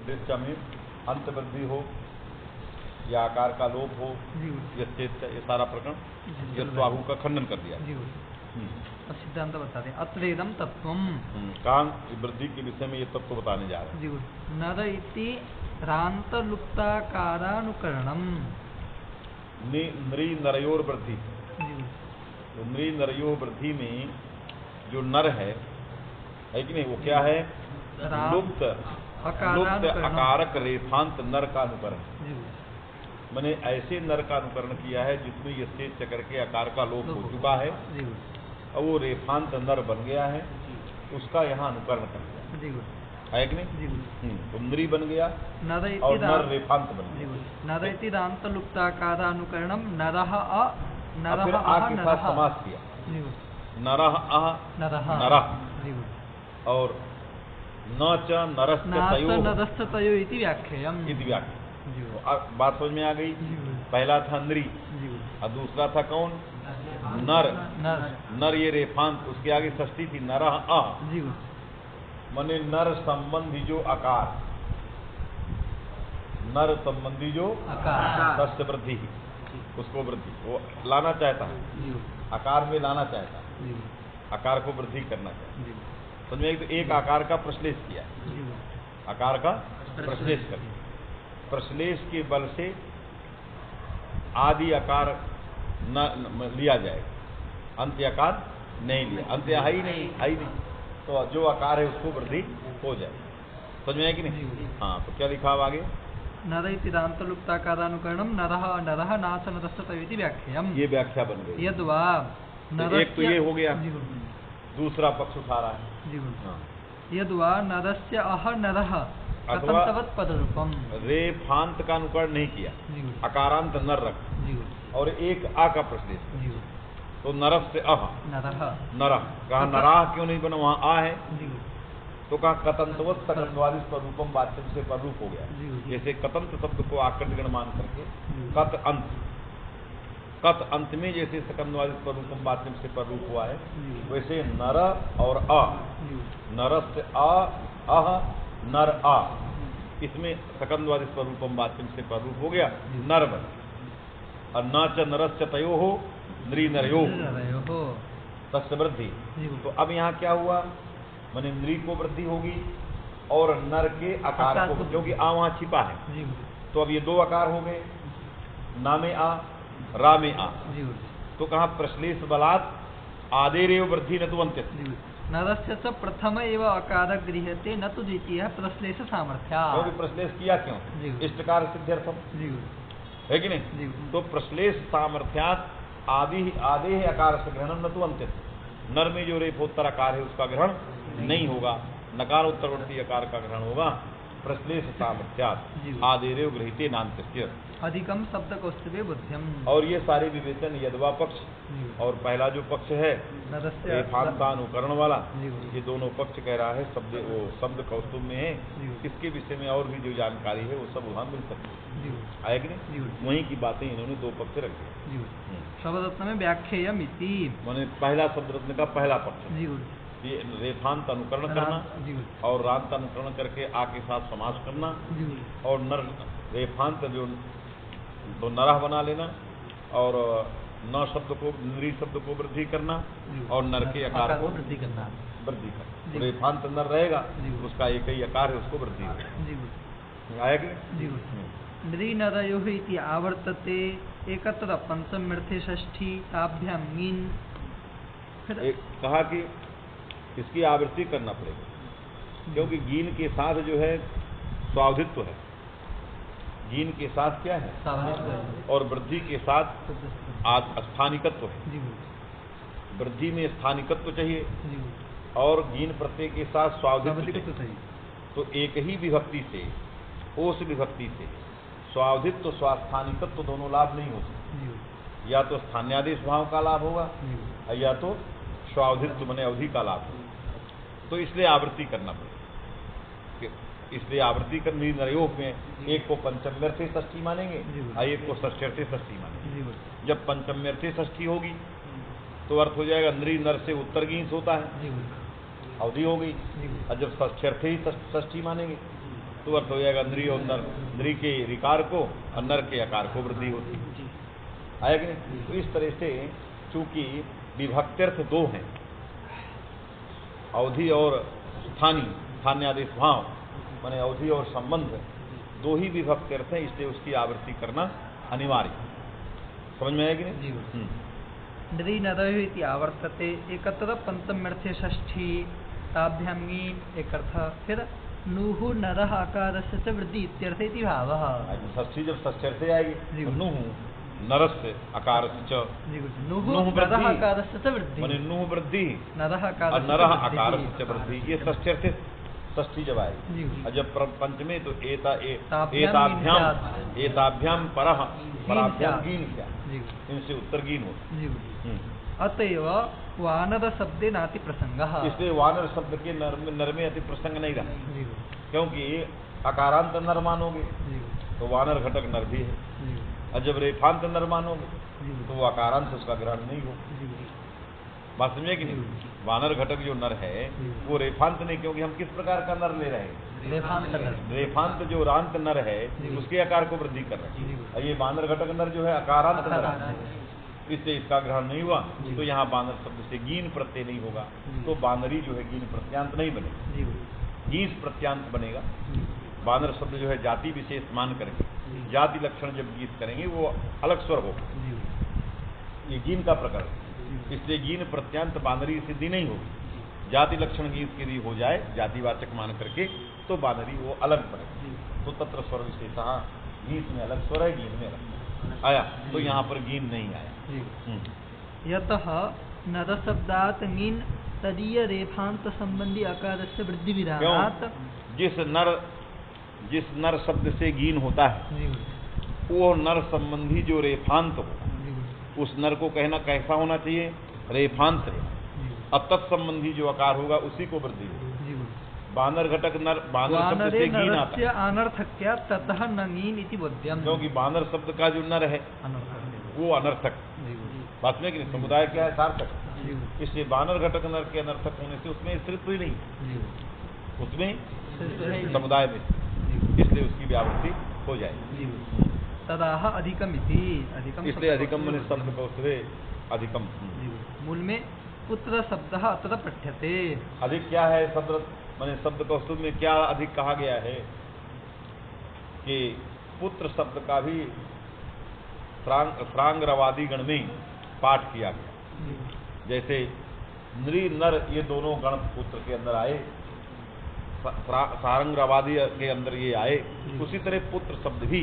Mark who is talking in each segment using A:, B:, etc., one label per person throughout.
A: दृष्टा में अंत वृद्धि हो या आकार का लोप हो, ये सारा प्रकरण ये स्वाहु का खंडन कर दिया।
B: सिद्धांत बताते हैं अत्रेदम तत्वम
A: कान वृद्धि के विषय में ये तत्व बताने जा रहे हैं।
B: नर इति रांतलुप्ताकारानुकरणम
A: नृ नरयोर वृद्धि, तो नृ नरयोर वृद्धि में जो नर है कि नहीं, वो क्या है? लुप्त अकारक रेफांत नर का अनुकरण। मैंने ऐसे नर का अनुकरण किया है जिसमें ये शेष चक्र के आकार का लोप हो चुका है और वो रेफांत नर बन गया है, उसका यहाँ अनुकरण कर दिया है कि नहीं? तो नृ बन गया और नर रेफांत बन गया।
B: नरइति दांतलुप्ताकारानुकरणम नरः अ
A: नरः आ के साथ समास किया, नरः अ नरः और न च नरश्च
B: तयो इति व्याख्यायम्।
A: बात समझ में आ गई? पहला था नृ और दूसरा था कौन? नर। नर ये रेफांत, उसके आगे षष्ठी थी नरः अ, माने नर संबंधी जो आकार, नर संबंधी जो तस्य वृद्धि, उसको वृद्धि वो लाना चाहता है, आकार में लाना चाहता है, आकार को वृद्धि करना चाहता है। समझ में? तो एक आकार का प्रश्लेष किया, आकार का प्रश्लेष कर, प्रश्लेष के बल से आदि आकार न लिया जाएगा, अंत्य आकार नहीं लिया, अंत्य है ही नहीं, तो जो आकार है उसको वृद्धि हो जाए। समझ में है कि नहीं? हाँ, तो क्या लिखा आगे?
B: नरइति दांतलुप्ताकारानुकरणम नरः नरः नाच नरस्य तयोति व्याख्यायम्।
A: ये व्याख्या बन गई।
B: यद्वा
A: एक तो ये हो गया, दूसरा पक्ष उठा रहा है
B: यद्वा नरस्य अह नरः कतंतवत् पदरूपम।
A: रेफांत का अनुकरण नहीं किया, अकारांत नर रख और एक आ का प्रश्लेष, तो नरस से अह नरह, कहा नराह क्यों नहीं बना? वहाँ आ है, तो कहा कतंतवत् सकंदवादी स्वरूपम वाच्यम से पर रूप हो गया। जैसे कतंत शब्द को आकृतिगण मान करके कत अंत में जैसे सकंदवादी स्वरूपम वाच्यम से पर रूप हुआ है, वैसे नर और अ, नरस से अह नर आ, इसमें सकंदवादी स्वरूपम वाच्यम से पर रूप हो गया, नर बन। और न च नरश्च तयो हो नृ नरयो तस्य वृद्धि। तो अब यहाँ क्या हुआ? माने नृ को वृद्धि होगी और नर के आकार को, क्योंकि आ वहाँ छिपा है, तो अब ये दो आकार हो गए, ना में आ रा में आ, तो कहा प्रश्लेष बलात् आदेरेव वृद्धि न तो अंत्य।
B: नरस्य च प्रथम एव आकार गृह्यते न तो द्वितीय प्रश्लेष सामर्थ्यात्।
A: क्योंकि प्रश्लेष किया क्यों? इष्टकार सिद्ध्यर्थम है कि नहीं? तो प्रश्लेष सामर्थ्यात् आदि आकार से ग्रहण न तो अंत्य। नर में जो रेफोत्तर आकार है उसका ग्रहण नहीं होगा, नकार उत्तरवर्ती आकार का ग्रहण होगा। प्रश्लेष सामर्थ्यात् आदेरेव गृहीते नान्त्यस्य
B: अधिकम शब्द कौस्तुभे बुद्ध्यम। और
A: ये सारे विवेचन यद्वा पक्ष और पहला जो पक्ष है रेफांतानुकरण वाला, ये दोनों पक्ष कह रहा है वो शब्द कौस्तुभ में है, इसके विषय में और भी जो जानकारी है वो सब वहाँ मिल सकती है, आया कि नहीं? वहीं की बातें इन्होंने दो पक्ष रखे।
B: शब्दरत्न में व्याख्यायम् इति,
A: माने पहला शब्दरत्न का पहला पक्ष ये रेफांत अनुकरण करना और रांत अनुकरण करके आ के साथ समास करना और नर रेफांत जो तो नरह बना लेना और न शब्द को नृ शब्द को वृद्धि करना और नर के आकार को वृद्धि करना। रेफांत नर रहेगा, उसका एक ही आकार है, उसको वृद्धि होगा। आया कि
B: नृ नरयो इति आवर्तते एकत्र पंचम्यर्थे षष्ठी ताभ्यां मीन।
A: कहा कि इसकी आवृत्ति करना पड़ेगा, क्योंकि गीन के साथ जो है स्वावधित्व है, गीन के साथ क्या है और वृद्धि के साथ स्थानिकत्व है। वृद्धि में स्थानिकत्व चाहिए और गीन प्रत्यय के साथ स्वावधित्व चाहिए। तो एक ही विभक्ति से, ओस विभक्ति से स्वावधित्व स्वास्थानिकत्व दोनों लाभ नहीं हो सकते, या तो स्थान्यादेश भाव का लाभ होगा या तो स्वावधित्व माने अवधि का लाभ होगा। तो इसलिए आवृत्ति करना पड़ेगा। इसलिए आवृत्ति करनी नरयोग में एक को पंचम्यर्थे षष्ठी मानेंगे और एक को षष्ठ्यर्थे षष्ठी मानेंगे। जब पंचम्यर्थे षष्ठी होगी तो अर्थ हो जाएगा नृ नर से उत्तर गींस होता है, अवधि हो गई। और जब षष्ठ्यर्थे ही षष्ठी मानेंगे तो अर्थ हो जाएगा नृ और नर, नृ के ऋकार को और नर के अकार को वृद्धि होती है। आया कि नहीं? तो इस तरह से चूंकि विभक्त्यर्थ दो हैं, अवधि और स्थानीय, स्थान्यादेश भाव माने अवधि और संबंध, दो ही विभक्त्यर्थ हैं, इसलिए उसकी आवृत्ति करना अनिवार्य। समझ में आएगी नहीं?
B: नृ नरः इति आवर्तते एकत्र पंचम्यर्थे षष्ठी ताभ्यां ङीन् एक अर्थ, फिर नुः नरः आकारस्य च वृद्धि इत्यर्थ इति भावः।
A: षष्ठी जब षष्ठ्यर्थे आएगी तो नुः नरस्य आकारस्य च,
B: नुः नरः आकारस्य च वृद्धि
A: माने नुः वृद्धि
B: नरः
A: आकारस्य च वृद्धि, ये षष्ठ्यर्थे षष्ठी जब आएगी। और जब पंचमे तो एताभ्याम परः पराभ्याम गीन क्या, इनसे उत्तर गीन होता।
B: अतएव वानर शब्दे नाति प्रसंगः,
A: इसलिए वानर शब्द के नर में अति प्रसंग नहीं रहा, क्योंकि अकारांत नर मानोगे तो वानर घटक नर भी है, और जब रेफांत नर मानोगे तो वो अकारांत उसका ग्रहण नहीं हो। बात समझे कि नहीं? वानर घटक जो नर है वो रेफांत नहीं, क्योंकि हम किस प्रकार का नर ले रहे हैं? रेफांत जो रांत नर है उसके आकार को वृद्धि कर रहे हैं, और ये वानर घटक नर जो है अकारांत नर है, इससे इसका ग्रहण नहीं हुआ, तो यहाँ वानर शब्द से गीन प्रत्यय नहीं होगा, तो वानरी जो है गीन प्रत्यांत नहीं बनेगा, गीस प्रत्यांत बनेगा। वानर शब्द जो है जाति विशेष मान करके जाति लक्षण जब गीत करेंगे वो अलग स्वर होगा, ये गीन का प्रकरण, इसलिए गीन प्रत्यांत वानरी सिद्धि नहीं होगी। जाति लक्षण गीत यदि हो जाए जातिवाचक मान करके तो वानरी वो अलग बनेगी, तो तत्र स्वर विशेषः, गीत में अलग स्वर है, गीन में अलग आया, तो यहाँ पर गीन नहीं आया।
B: यतः नर शब्दात् ङीन् तदीय रेफांत संबंधी आकारस्य वृद्धि विधानात्,
A: जिस नर शब्द से गीन होता है वो नर संबंधी जो रेफांत हो, उस नर को कहना कैसा होना चाहिए? रेफांत है, अब तत्संबंधी जो आकार होगा उसी को वृद्धि होगी। बानर घटक नर, बानर शब्द से गीन आता है,
B: अनर्थक्या ततः न ङीन् इति बोध्यम्,
A: क्योंकि बानर शब्द का जो नर है वो अनर्थक, बात में कि समुदाय क्या है? सार्थक, इसलिए बानर घटक नर के अनर्थक होने से उसमें स्त्रीत्व ही नहीं, उसमें समुदाय में, इसलिए उसकी व्यावृत्ति हो जाएगी।
B: तदाह अधिकम इति,
A: इसलिए अधिकम माने शब्द कौशले अधिकम,
B: मूल में पुत्र शब्द अत्र पठ्यते।
A: अधिक क्या है? शब्द माने शब्द कौशल में क्या अधिक कहा गया है कि पुत्र शब्द का भी प्रांगरवादी गण में पाठ किया गया। जैसे नृ नर ये दोनों गण पुत्र के अंदर आए, सारंगरावादी के अंदर ये आए, उसी तरह पुत्र शब्द भी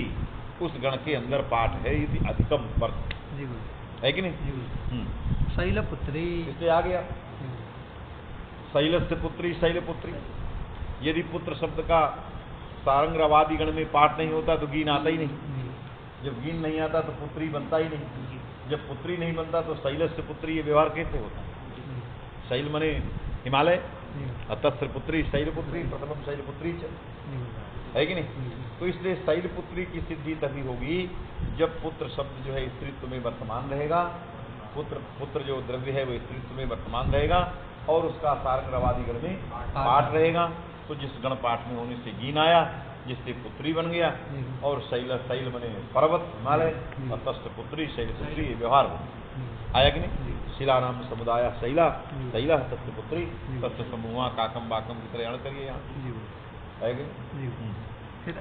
A: उस गण के अंदर पाठ है, यदि अधिकम वर्ष है कि नहीं?
B: शैलपुत्री
A: इसलिए आ गया शैलस्य पुत्री शैलपुत्री। यदि पुत्र शब्द का सारंगरावादी गण में पाठ नहीं होता तो गीन आता ही नहीं, जब गीन नहीं आता तो पुत्री बनता ही नहीं, जब पुत्री नहीं बनता तो शैलस्य पुत्री ये व्यवहार कैसे होता? शैल मने हिमालय, तत्स्य पुत्री शैलपुत्री, प्रथम शैलपुत्री है कि नहीं? तो इसलिए शैलपुत्री की सिद्धि तभी होगी जब पुत्र शब्द जो है स्त्रीत्व में वर्तमान रहेगा, पुत्र जो द्रव्य है वो स्त्रीत्व में वर्तमान रहेगा, और उसका सारंगरावादी गण में पाठ रहेगा, तो जिस गण पाठ में होने से गीन आया, जिससे पुत्री बन गया, और शैल मने पर्वत हिमालय, और तस्य पुत्री शैलपुत्री ये व्यवहार हो आया कि नहीं? शिला नाम समुदाय शैला, शैला तस्य पुत्री तस्य समूह काकम बाकम की तरह करिए यहाँ है कि?
B: फिर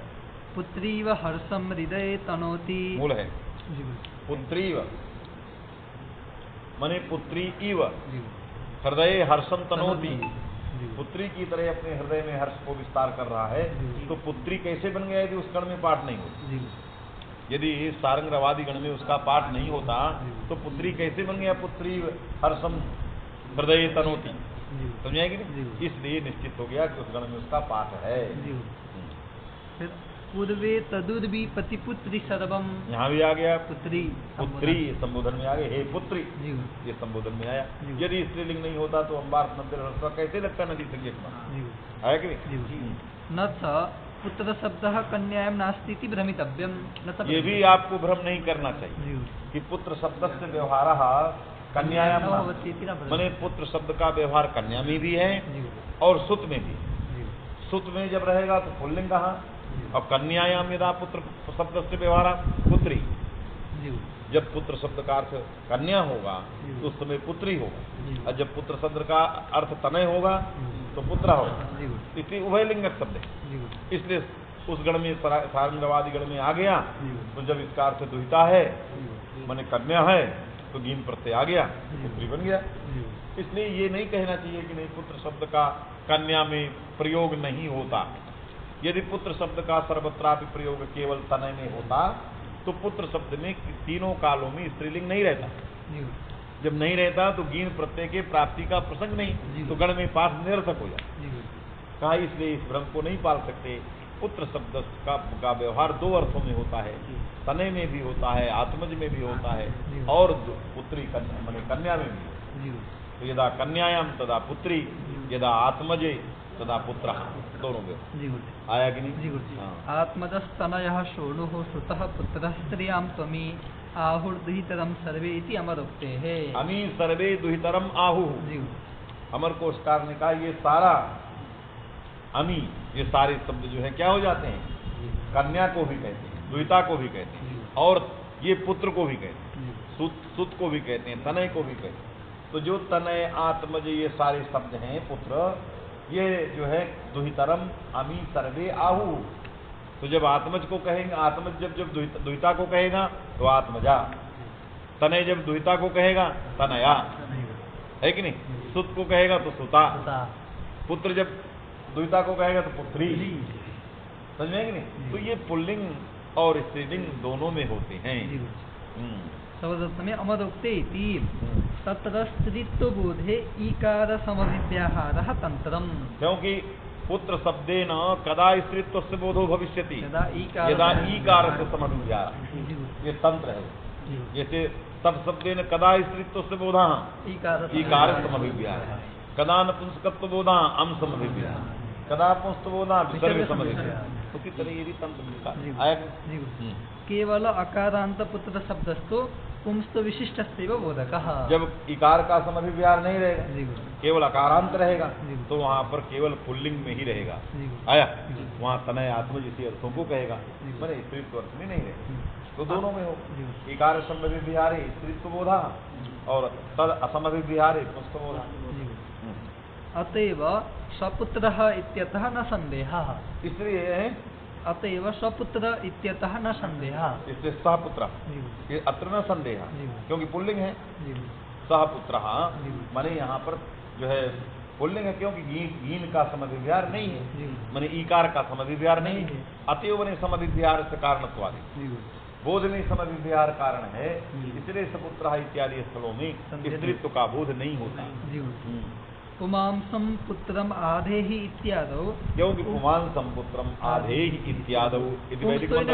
B: पुत्री व हर्षम हृदय तनोति,
A: मूल है पुत्री व मने पुत्री इव हृदय हर्षम तनोति, पुत्री की तरह अपने हृदय में हर्ष को विस्तार कर रहा है, तो पुत्री कैसे बन गया यदि उस गण में पाठ नहीं होता? यदि सारंगरावादी गण में उसका पाठ नहीं होता तो पुत्री कैसे बन गया? पुत्री हर्षम हृदय तनोति, समझाएगी नहीं? इसलिए निश्चित हो गया कि उस गण में उसका पाठ है।
B: पूर्वे तदुर्वी पतिपुत्री सर्वम,
A: यहाँ भी आ गया
B: पुत्री,
A: पुत्री संबोधन में आ गए, हे पुत्री ये संबोधन में आया। यदि स्त्रीलिंग नहीं होता तो अम्बार कैसे लगता नदी संज्ञक है कि
B: न पुत्र शब्द कन्यायाम नास्ति इति भ्रमितव्यम,
A: ये भी आपको भ्रम नहीं करना चाहिए कि पुत्र शब्द से व्यवहार कन्यायाम, माने पुत्र शब्द का व्यवहार कन्या में भी है और सुत में भी। सुत में जब रहेगा तो पुल्लिंग कहाँ, और कन्यायाम यदा पुत्र शब्द से व्यवहार पुत्री, जब पुत्र शब्द का अर्थ कन्या होगा तो उस समय पुत्री होगा, और जब पुत्र शब्द का अर्थ तनय होगा तो पुत्र होगा। इसलिए उभयलिंग शब्द है, इसलिए उस गण में सारंगवादी गण में आ गया। तो जब इसका अर्थ दुहिता है माने कन्या है तो गीन प्रत्यय आ गया, पुत्री बन गया। इसलिए ये नहीं कहना चाहिए कि नहीं पुत्र शब्द का कन्या में प्रयोग नहीं होता। यदि पुत्र शब्द का सर्वत्रापि प्रयोग केवल तनय में होता तो पुत्र शब्द में तीनों कालों में स्त्रीलिंग नहीं रहता। जब नहीं रहता तो गीन प्रत्यय के प्राप्ति का प्रसंग नहीं, तो गण में पाठ निरर्थक हो जाए। कहा इसलिए इस भ्रम को नहीं पाल सकते। पुत्र शब्द का व्यवहार दो अर्थों में होता है, तनय में भी होता है, आत्मज में भी होता है, और पुत्री माने कन्या में भी। तो यदा कन्यायाम तदा पुत्री, यदा आत्मजे तदा पुत्र, दोनों में आया कि नहीं?
B: आत्मजस्तनयः शोणुः श्रुतः पुत्रः स्त्रियां त्वमी आहुर्दुहितरम सर्वे इति अमरोक्ते है।
A: अमी सर्वे दुहितरम आहु। अमर कोशकार ने कहा ये सारा अमी, ये सारे शब्द जो है क्या हो जाते हैं? कन्या को भी कहते हैं, दुहिता को भी कहते हैं, और ये पुत्र को भी कहते हैं, सुत को भी कहते हैं, तनय को भी कहते हैं। तो जो तनय आत्मज ये सारे शब्द हैं पुत्र, ये जो है दुहितरम अमी सर्वे आहु। तो जब आत्मज को कहेंगे, आत्मज जब दुहिता को कहेगा तो आत्मजा, तनय जब दुहिता को कहेगा तनया, है कि नहीं? सुत को कहेगा तो सुता, पुत्र जब दुहिता को कहेगा तो पुत्री। समझ में कि नहीं? तो ये पुल्लिंग और स्त्रीलिंग दोनों में होते हैं।
B: में अमरोक्ते तत्र स्त्रीत्व बोधे ईकार समभिव्याहारः तंत्रम।
A: क्योंकि पुत्र शब्देन कदा स्त्रीत्व से बोधो भविष्यति यदा ईकार से समभिव्याहार, ये तंत्र है। जैसे तब शब्देन कदा स्त्रीत्व से बोधा ईकार समभिव्याहार, कदा नपुंसकत्व बोधा अम समभिव्याहार, कदा पुंस्त बोधा विसर्ग समभिव्याहार। उसी तरह ये भी तंत्र मिलता है।
B: केवल अकारांत पुत्र शब्दस्तु पुंस्त विशिष्ट बोधकः।
A: जब इकार का समभिव्याहार नहीं रहेगा, केवल अकारांत रहेगा, तो वहाँ पर केवल पुल्लिंग में ही रहेगा। आया वहाँ तनय आत्मज इसी अर्थों को कहेगा, मैंने स्त्रीत्व अर्थ में नहीं रहेगा। तो दोनों में हो, इकार समभिव्याहारे स्त्रीत्व बोधा और तद असमभिव्याहारे पुंस्त बोधा।
B: अतएव सपुत्रः इत्यतः न संदेहः।
A: इसलिए
B: अतएव सपुत्र इत्यतः न संदेहः,
A: इसलिए सहपुत्र ये अत्र न संदेह, क्योंकि पुल्लिंग है। सहपुत्र माने यहाँ पर जो है पुल्लिंग है, क्योंकि गीन का समभिव्याहार नहीं है, माने ईकार का समभिव्याहार नहीं है। अतएव ने समभिव्याहार से कारणत्वादि, बोध में समभिव्याहार कारण है, इसलिए सपुत्र इत्यादि स्थलों में स्त्रीत्व का बोध नहीं होता।
B: पुमांसम पुत्रम आधेहि इत्यादौ,
A: क्योंकि पुमांसम पुत्रम आधेहि इत्यादौ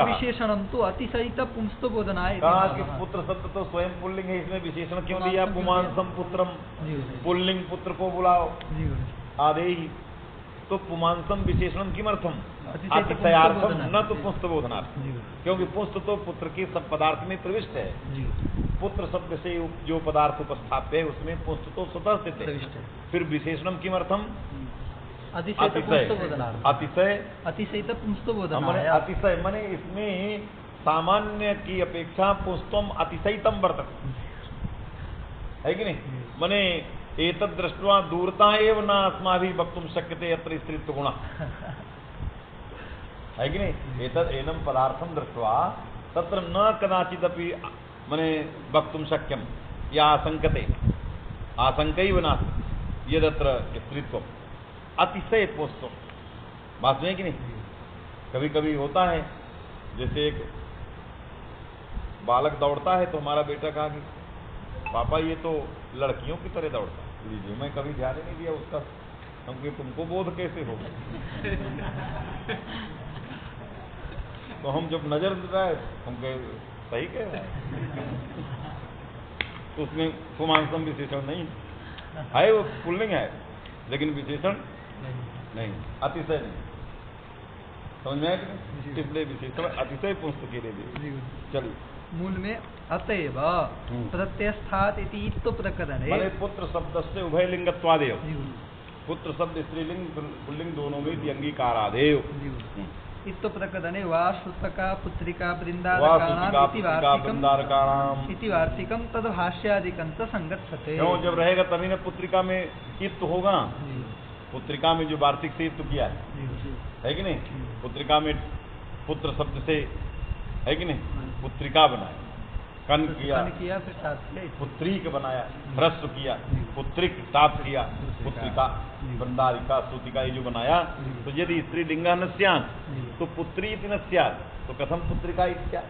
B: विशेषणम तो अतिशयित पुंस्तो बोधनाय।
A: कहा कि पुत्र शब्द तो स्वयं पुल्लिंग है, इसमें विशेषण क्यों दिया? पुमांसम पुत्रम, पुल्लिंग पुत्र को बुलाओ आधेहि, तो पुमांसम विशेषणम किमर्थम? अतिशयार्थम न तो पुंस्त बोधनार्थ, क्योंकि पुंस्त तो पुत्र के सब पदार्थ में प्रविष्ट है। पुत्र शब्द से जो पदार्थ उपस्थाप्य है उसमें पुंस्त तो स्वतः स्थित है। फिर विशेषणम किमर्थम? अतिशय
B: अतिशयित पुंस्तो बोधनाय।
A: अतिशय माने इसमें सामान्य की अपेक्षा पुंस्तम अतिशयितम वर्तते, है कि नहीं? माने एतद् दृष्ट्वा दूरता एव न अस्माभिः वक्तुं शक्यते यत्र स्त्रीत्व गुणः, है कि नहीं? एतद् एनं पदार्थं दृष्ट्वा तत्र न कदाचिदपि मने वक्तुं शक्यं या आशंकते, आशंकैव नास्ति यदत्र स्त्रीत्वम् अतिशय पुंस्तम। बात में है कि नहीं? कभी कभी होता है, जैसे एक बालक दौड़ता है तो हमारा बेटा कहा कि पापा ये तो लड़कियों की तरह दौड़ता है। जी मैं कभी ध्यान ही नहीं दिया उसका, क्योंकि तुमको बोध कैसे होगा? तो हम जब नजर देता है हम सही कह रहे हैं, तो उसमें पुमांसम विशेषण नहीं है, वो पुल्लिंग है लेकिन विशेषण नहीं, अतिशय नहीं। समझ में आया कि? इसलिए विशेषण अतिशय पुंस्त के लिए। चलिए
B: मूल में अतएव प्रत्यस्थात इति तो प्रकरण है।
A: पुत्र शब्द से उभयलिंगत्वादेव, पुत्र शब्द स्त्रीलिंग पुल्लिंग दोनों में अंगीकारादेव।
B: इत्तो प्रकटने वा श्रुतका पुत्रिका वृंदारकाणाम इति वार्तिकम तद भाष्यादिकं च संगच्छते।
A: क्यों जब रहेगा तभी न पुत्रिका में इत्त होगा। पुत्रिका में जो वार्तिक से इत्त किया है कि नहीं, पुत्रिका में पुत्र शब्द से है कि नहीं, पुत्रिका बनाया, कन किया
B: फिर
A: पुत्रीक बनाया, ह्रस्व किया, पुत्रिक ताप किया, पुत्रिका वृंदारिका श्रुतिका ये जो बनाया, तो यदि स्त्रीलिंगा न स्यात् तो पुत्री इति न स्यात् तो कथम पुत्रिका इत्या।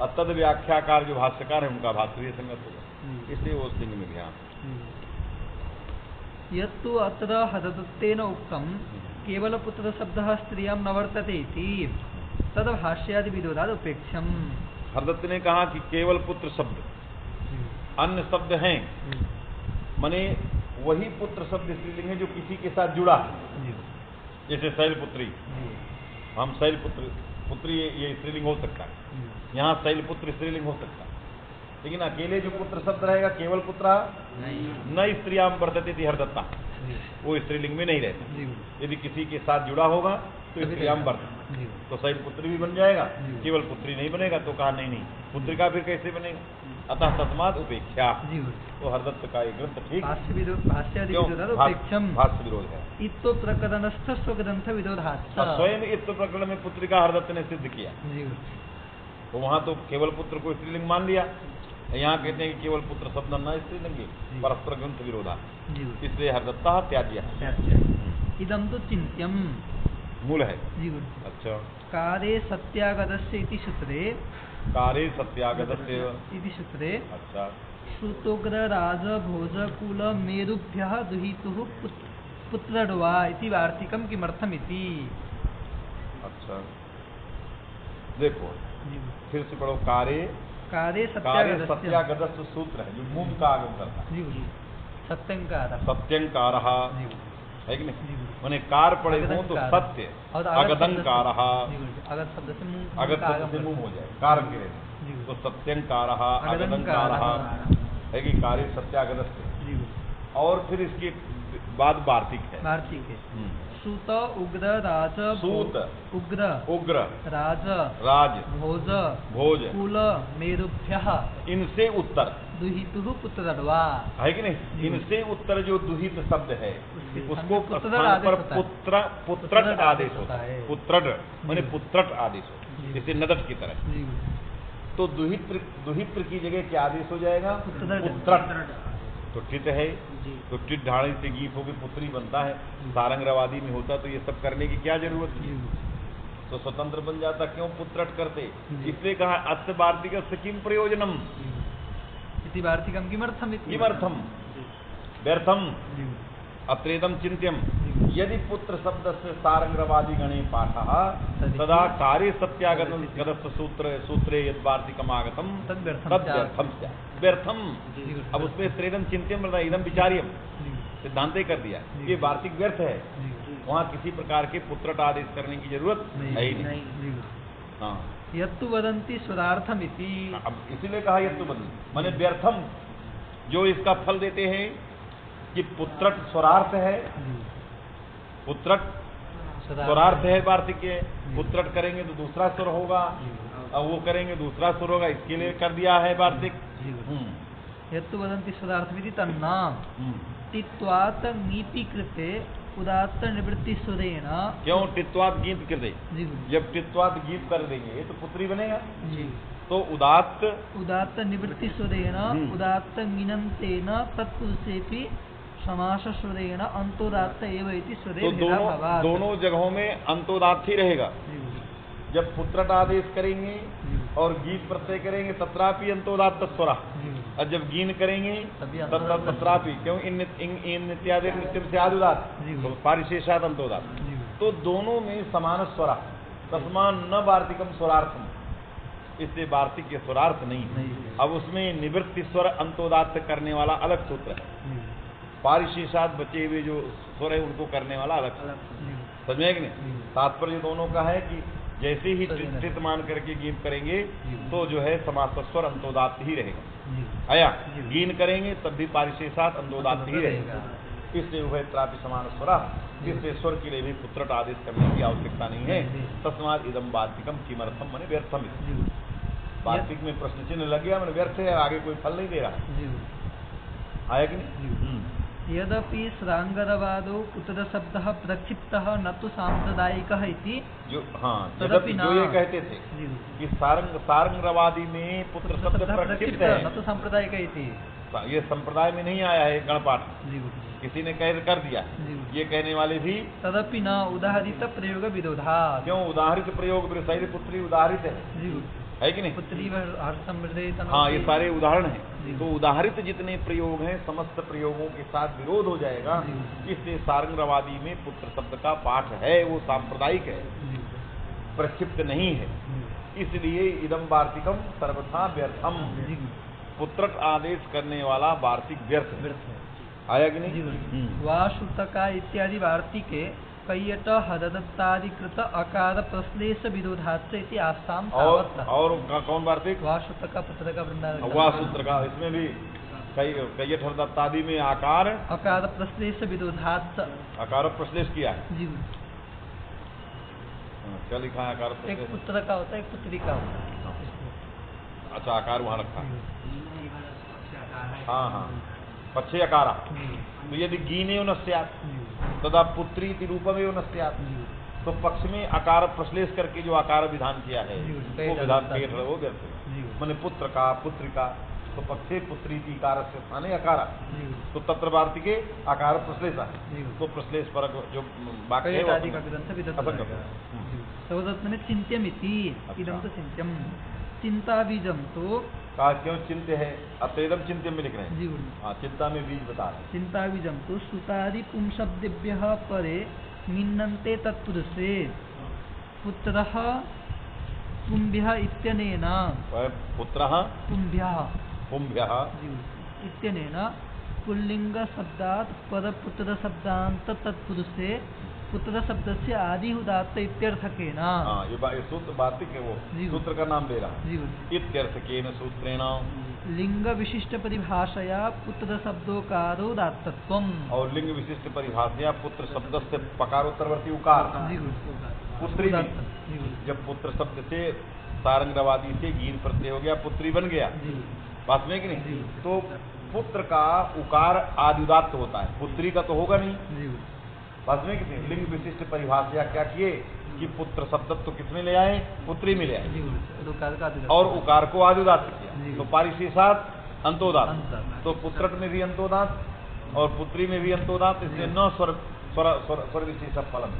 A: तद व्याख्याकार जो भाष्यकार है उनका भाष्य भी संगत होगा, इसलिए वो सिंह में ध्यान।
B: यत्तु अत्र हदत्तेन उक्तम केवल पुत्र शब्दः स्त्रियां न वर्तते इति तद भाष्यादि विरोधाद उपेक्षम।
A: हरदत्त ने कहा कि केवल पुत्र शब्द, अन्य शब्द हैं, माने वही पुत्र शब्द स्त्रीलिंग है जो किसी के साथ जुड़ा है, जैसे शैलपुत्री, हम शैलपुत्र पुत्री ये स्त्रीलिंग हो सकता है, यहाँ शैलपुत्र स्त्रीलिंग हो सकता है, लेकिन अकेले जो पुत्र शब्द रहेगा केवल पुत्र न स्त्रियां वर्तते थी हरदत्ता, वो स्त्रीलिंग में नहीं रहता। यदि किसी के साथ जुड़ा होगा तो स्त्रियां वर्तते, तो शैलपुत्री भी बन जाएगा, केवल पुत्री नहीं बनेगा। तो कहा नहीं पुत्रिका फिर कैसे बनेगा, अतः तस्मात् उपेक्षा। तो हरदत्त का एक ग्रंथ ठीक भाष्य विरोध है।
B: इत्तो प्रकरणस्थ स्वग्रंथ विरोधात्
A: स्वयं इत्तो प्रकरण में पुत्रिका हरदत्त ने सिद्ध किया, तो वहां तो केवल पुत्र को स्त्रीलिंग मान लिया, यहाँ कहते हैं कि केवल पुत्र शब्द न स्त्रीलिंग, परस्पर ग्रंथ विरोधा, इसलिए हरदत्ता त्याज्य।
B: इदं तो चिंत्यम
A: मूल है।
B: अच्छा। कारे सत्यागतस्य इति सूत्रे,
A: कारे सत्यागतस्य
B: इति सूत्रे,
A: अच्छा,
B: श्रुतोग्र राज भोज कुल मेरुभ्यः दुहितुः पुत्रड्वा इति वार्तिकं किमर्थम इति।
A: अच्छा देखो फिर से पढ़ो। कारे सत्यागतस्य सूत्र है जो मूम का आगम करता है, सत्यंकार है कि नहीं, मैंने कार पड़े हो तो सत्य, अगदंकार, अगद शब्द से मुंह हो जाए, कार के रहने, तो सत्यंकार अगदंकार है कि कार्य सत्यागतस्य। और फिर इसके बाद वार्तिक है, सूत उग्र राज, सूत उग्र राज भोज कुल मेरुभ्यः इनसे उत्तर दुहितुः पुत्रड्वा है कि नहीं, इनसे उत्तर जो दुहित शब्द है उसको स्थान पर पुत्रट आदेश होता है, पुत्रट माने पुत्रट आदेश होता है, जैसे नदट की तरह। तो दुहित्र की जगह क्या आदेश हो जाएगा, पुत्रट। तो टित है तो टिट ढाणी से गीत होकर पुत्री बनता है, सारंग रवादी में होता तो ये सब करने की क्या जरूरत थी, तो स्वतंत्र बन जाता, क्यों पुत्रट करते। इसलिए कहा अस्य वार्तिकस्य किम प्रयोजनम, इति वार्तिकम किमर्थम व्यर्थम अत्रेदम चिंत्यम। यदि पुत्र शब्द से सारंगरवादी गणे पाठः तदा कार्य सत्यागतस्य सूत्रे यद वार्तिकम आगतम तद व्यर्थम व्यर्थम। अब उसमें त्रेदम चिंत्यम इदम विचार्यम सिद्धांत कर दिया, ये वार्तिक व्यर्थ है, वहाँ किसी प्रकार के पुत्रट आदेश करने की जरूरत है ही नहीं। हाँ
B: यत्तु वदन्ति स्वरार्थम इति,
A: अब इसीलिए कहा यत्तु वदन्ति माने व्यर्थम, जो इसका फल देते हैं कि पुत्रट स्वरार्थ है, पुत्रट स्वरार्थ है वार्तिक के, पुत्रट करेंगे तो दूसरा स्वर होगा, और वो करेंगे दूसरा स्वर होगा, इसके लिए कर दिया है वार्तिक।
B: यत्तु वदन्ति स्वरार्थमिति तन्नाम टित्वात् ङीपि कृते उदात्त निवृत्ति सुरेण।
A: क्यों टित्वात् गीत कृते, जब टित्वात् गीत कर देंगे तो पुत्री बनेगा, तो उदात्त निवृत्ति सुरेण उदात्त ङिनन्तेन तत्पुरुषेपि समास सुरेण अंतोदात्त एव इति सुरे। तो दोनों जगहों में अंतोदात्त ही रहेगा। जब पुत्रट आदेश करेंगे और गीत प्रत्यय करेंगे तत्रापि अंतोदात्त स्वरा, और जब गीन करेंगे तत्रापि, क्यों इन इत्यादि नित्यम से आदुदात तो पारिशेषात अंतोदात, तो दोनों में समान स्वरा, तस्मान न वार्तिकम स्वरार्थम, इसलिए वार्तिक के स्वरार्थ नहीं। अब उसमें निवृत्ति स्वर अंतोदात्त करने वाला अलग सूत्र है, पारिशेषात बचे हुए जो स्वर है उनको करने वाला अलग, समझ में कि नहीं। तात्पर्य दोनों का है कि जैसे ही चित मान करके गीत करेंगे तो जो है समास स्वर अंतोदात्त ही रहेगा, आया गीन करेंगे तब भी पारिशेषात अंतोदात्त ही रहेगा। इसलिए उभयत्रापि समान स्वर, इसलिए स्वर के लिए भी पुत्रट आदेश करने की आवश्यकता नहीं है। तस्मात् इदम वार्तिकम किमर्थम मने व्यर्थम। वार्तिक में प्रश्न चिन्ह लग गया, मैंने व्यर्थ है, आगे कोई फल नहीं दे रहा। आया कि नहीं?
B: यद्यपि श्रांगरवादो कुतद शब्दः प्रक्षिप्तः न तो सांप्रदायिकः इति,
A: जो हाँ यद्यपि जो ये कहते थे कि सारंगरवादी में पुत्र शब्द प्रक्षिप्त है,
B: न तो सांप्रदायिक इति,
A: ये संप्रदाय में नहीं आया है गणपाठ, किसी ने कर दिया, ये कहने वाले भी
B: तदपि न उदाहरित प्रयोग विरोधा।
A: क्यों उदाहरित प्रयोग? शैल पुत्री उदाहरित है कि नहीं?
B: पुत्री हर्ष,
A: हाँ ये सारे उदाहरण हैं। तो उदाहरित जितने प्रयोग हैं समस्त प्रयोगों के साथ विरोध हो जाएगा। इसलिए सारंगरवादी में पुत्र शब्द का पाठ है, वो सांप्रदायिक है, प्रक्षिप्त नहीं है। इसलिए इदम वार्तिकम सर्वथा व्यर्थम, पुत्रक आदेश करने वाला वार्तिक व्यर्थ है। आया कि नहीं?
B: वासुतका इत्यादि वार्तिके कैयट हददत्तादिकृत अकार प्रश्लेष विरोधाच्च इति आसाम।
A: और कौन वार्तिक?
B: वासुतका पुत्रका वृंदावन।
A: वासुतका, इसमें भी कैयट हददत्तादि में आकार
B: प्रश्लेष विरोधाच्च,
A: आकार प्रश्लेष किया है।
B: जी
A: क्या लिखा है? आकार प्रश्लेष
B: एक पुत्र का होता है, एक पुत्री का होता है।
A: अच्छा आकार वहाँ रखा है। हाँ हाँ, पक्षे अकारा। तो यदि गीने न स्यात् तदा पुत्री रूपमेव न स्यात्, तो पक्ष में आकार प्रश्लेष करके जो आकार विधान किया है वो विधान पेट है, वो व्यर्थ है। मैंने पुत्र का पुत्रिका, तो पक्षे पुत्री कार से स्थाने अकारा, तो तत्र वार्तिके आकार प्रश्लेष है। तो प्रश्लेष पर जो वाक्य है
B: चिंत्यमिति, इदं तो चिंत्यम, चिंता बीजम तो
A: कहा क्यों चिंत्य है? अतएदम चिंत्य में लिख रहे हैं। हाँ, चिंता में बीज बता रहे हैं।
B: चिंता बीजम तो सुतादि पुंशब्देभ्यः परे मिन्नन्ते तत्पुरुषे पुत्रः पुंभ्यः इत्यनेन,
A: पुत्रः पुंभ्यः
B: इत्यनेन पुल्लिंग शब्दात् परपुत्र शब्दान्त तत्पुरुषे पुत्र शब्द से आदि उदात्त इत्यर्थकेन।
A: हाँ, ये सूत्र वार्तिक है, वो सूत्र का नाम दे रहा है। इत्यर्थकेन सूत्रेण
B: लिंग विशिष्ट परिभाषया पुत्र शब्दोकारो उदात्तत्वम्,
A: और लिंग विशिष्ट परिभाषया पुत्र शब्द से पकारोत्तरवर्ती उकार पुत्री। जब पुत्र शब्द से सारंगरवादी से गीन प्रत्यय हो गया, पुत्री बन गया, बात में कि नहीं? तो पुत्र का उकार आदि उदात्त होता है, पुत्री का तो होगा नहीं। बात में कितनी लिंग विशिष्ट परिभाषा क्या किए कि पुत्र शब्द तो किसमें ले आए? पुत्री में ले आए, और उकार को आदि उदात्त किया, तो पारिशेषात् अंतोदात्त। तो पुत्रक में भी अंतोदात्त और पुत्री में भी अंतोदात्त, इसलिए न स्वर विशेष फलम।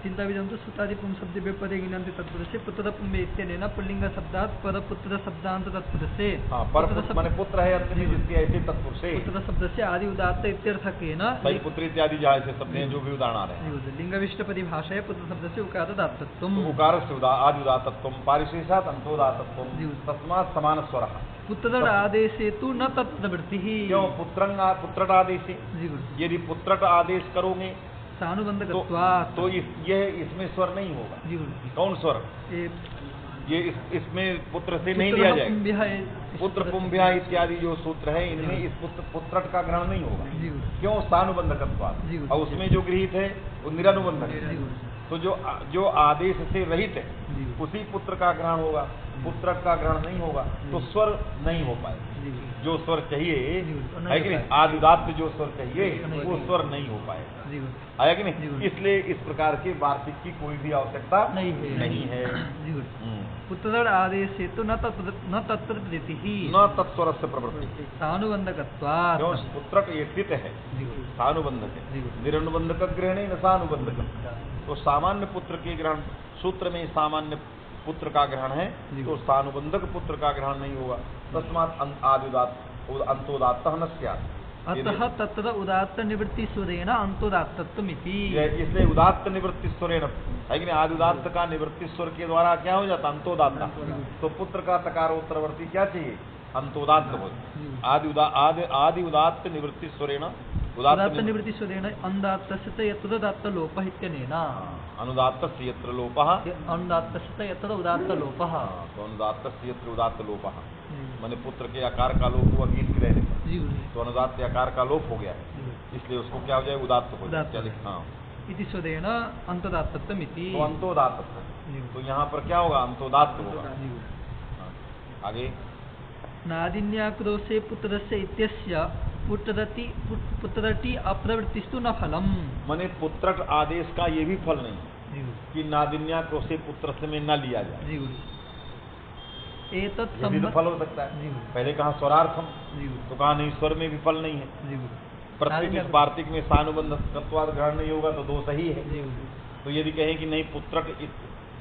B: चिंता बीजम तो सुतादि पुंशब्देभ्य परे गिनन्ति तत्पुरुषे पुत्र पुंभ्य इत्यनेन पुल्लिंग शब्दात् परपुत्र शब्दान्त तत्पुरुषे।
A: हाँ, परपुत्र माने पुत्र है अंत में जिसके ऐसे तत्पुरुषे
B: पुत्र शब्द से आदि उदात्त इत्यर्थकेन,
A: भाई पुत्री इत्यादि जहाँ से शब्द हैं जो भी उदाहरण आ रहे हैं।
B: लिंग विशिष्ट परिभाषा है पुत्र शब्द से उकार उदात्तत्वम्,
A: उकार से आदि उदात्तत्वम् पारिशेषात् अंतोदात्तत्वम् तस्मात् समान स्वरः।
B: पुत्र आदेशे तु न तत्प्रवृत्तिः। क्यों?
A: पुत्रट आदेशे, यदि पुत्रट आदेश करोगे तो इसमें स्वर नहीं होगा। कौन स्वर? ये इसमें पुत्र से नहीं लिया जाएगा। पुत्र पुंभ्या इत्यादि जो सूत्र है इनमें इस पुत्रट का ग्रहण नहीं होगा। क्यों? स्थानुबंधकत्वात्, और उसमें जो गृहीत है वो निरानुबंधक है। तो जो आदेश से रहित है उसी पुत्र का ग्रहण होगा, पुत्रट का ग्रहण नहीं होगा, तो स्वर नहीं हो पाए। जो स्वर चाहिए है कि नहीं, आदि उदात्त जो स्वर चाहिए वो स्वर नहीं हो पाए। आया कि नहीं? इसलिए इस प्रकार के वार्तिक की कोई भी आवश्यकता नहीं है।
B: पुत्र आदेश से तो न तत्प्रवृत्ति ही,
A: न तत्स्वर से प्रवृत्ति
B: सानुबंधकत्वात्।
A: क्यों? पुत्रक ये स्थित है, सानुबंधक है, निरनुबंधक ग्रहण न सानुबंधक। तो सामान्य पुत्र के ग्रहण, सूत्र में सामान्य पुत्र का ग्रहण है तो सानुबंधक पुत्र का ग्रहण नहीं होगा। तस्मात् अंतोदात्त न स्यात्,
B: अतः तत्र उदात्त निवृत्ति स्वरेण अंतोदात्तत्वमिति।
A: इसलिए उदात्त निवृत्ति स्वरेण है कि नहीं, आदि उदात्त का निवृत्ति स्वर के द्वारा क्या हो जाता? अंतोदात्त। तो पुत्र का तकारोत्तरवर्ती क्या चाहिए? अंतोदात्त हो। आदि उदात्त निवृत्ति स्वरेण
B: उदात्त निवृत्ति स्वरेण अनुदात्तस्य यत्र उदात्त लोपः इत्यनेन।
A: अनुदात्तस्य यत्र लोपः,
B: अनुदात्तस्य यत्र उदात्त लोपः।
A: तो अनुदात्तस्य यत्र उदात्त लोपः माने पुत्र के आकार का लोप हुआ गीत के रहने पर, तो अनुदात्त आकार का लोप हो गया है। इसलिए उसको क्या हो जाए, उदात्त हो जाए। क्या लिखा? हाँ,
B: इति स्वदेन अंतोदात्तत्वमिति।
A: तो अंतोदात्त, तो यहाँ पर क्या होगा, अंतोदात्त होगा। हाँ, आगे
B: नादिन्याक्रोशे पुत्रस्य इत्यस्य पुत्रटी अप्रवृत्तिस्तु न फलम।
A: माने पुत्रट आदेश का ये भी फल नहीं कि नादिन्याक्रोशे पुत्र से में न लिया जाए, ये भी तो फल हो सकता है। पहले कहा स्वरार्थम, तो कहा नहीं, स्वर में भी फल नहीं है। प्रत्येक वार्तिक में सानुबंध तत्वाद ग्रहण नहीं होगा तो दोष ही है। तो यदि कहें कि नहीं, पुत्रक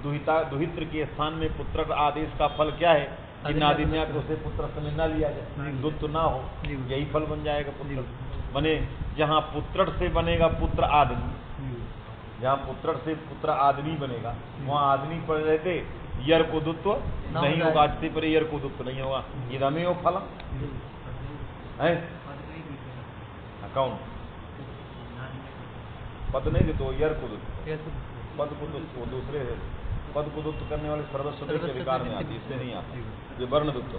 A: दुहित्र के स्थान में पुत्रक आदेश का फल क्या है कि नादिन्याक्रोशे पुत्र से में न लिया जाए, दुत्त ना हो, यही फल बन जाएगा पुत्र। माने जहाँ पुत्रट से बनेगा पुत्र आदमी, जहाँ पुत्रट से पुत्र आदमी बनेगा वहाँ आदमी पर रहते यर को दुत्व नहीं होगा, अच्छे पर यर को दुत्व नहीं होगा। इदमेव फलम है, कौन पद नहीं तो यर को दुत्व, पद को दुत्व दूसरे है, पद को दुत्व करने वाले सर्वस्व के विकार में आती, इससे नहीं आता। ये वर्ण दुत्व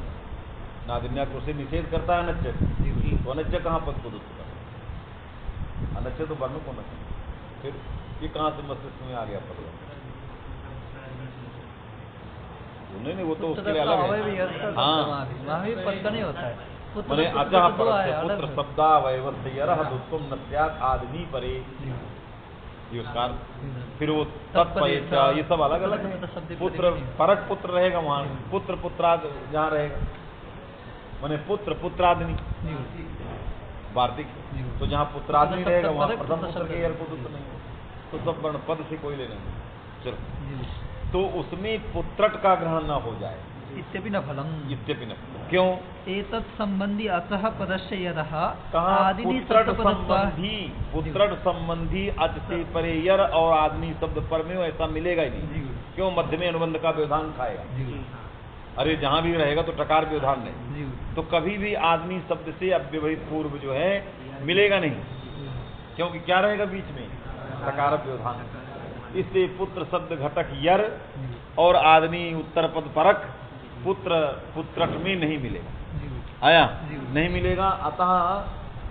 A: नादिन्याक्रोश से निषेध करता है अनच्य, तो अनच्य कहाँ पद को दुत्व करता, अनच्य तो वर्ण को नच्य। फिर ये कहाँ से मस्तिष्क में आ गया पद? नहीं, वो तो उसके लिए अलग है। हाँ,
B: पद नहीं होता है।
A: मैंने अजह पुत्र शब्दावयवस्यरह दुत्वम न स्यात् आदमी परे, ये उसका फिर वो तत्पयेच, ये सब अलग अलग है। पुत्र परक पुत्र रहेगा वहाँ, पुत्र पुत्राद जहाँ रहेगा, मैंने पुत्र पुत्रादनी वार्तिक, तो जहाँ पुत्रादनी रहेगा वहाँ प्रथम पुत्र के यर को दुत्व नहीं, तो सब वर्ण पद से कोई लेना नहीं। चलो, तो उसमें पुत्रट का ग्रहण न हो जाए,
B: इत्यपि न फलम,
A: इत्यपि न। क्यों?
B: एतत् संबंधी अतः पदस्य यदः
A: आदिनी पुत्रट संबंधी अच से परे यर और आदमी शब्द पर में ऐसा मिलेगा ही नहीं। क्यों? मध्य में अनुबंध का व्यवधान खाएगा। अरे जहाँ भी रहेगा तो टकार व्यवधान नहीं, तो कभी भी आदमी शब्द से अव्यवहित पूर्व जो है मिलेगा नहीं, क्योंकि क्या रहेगा बीच में? टकार व्यवधान। इसलिए पुत्र शब्द घटक यर और आदमी उत्तर पद परक पुत्र पुत्रट में नहीं मिलेगा। आया नहीं मिलेगा, अतः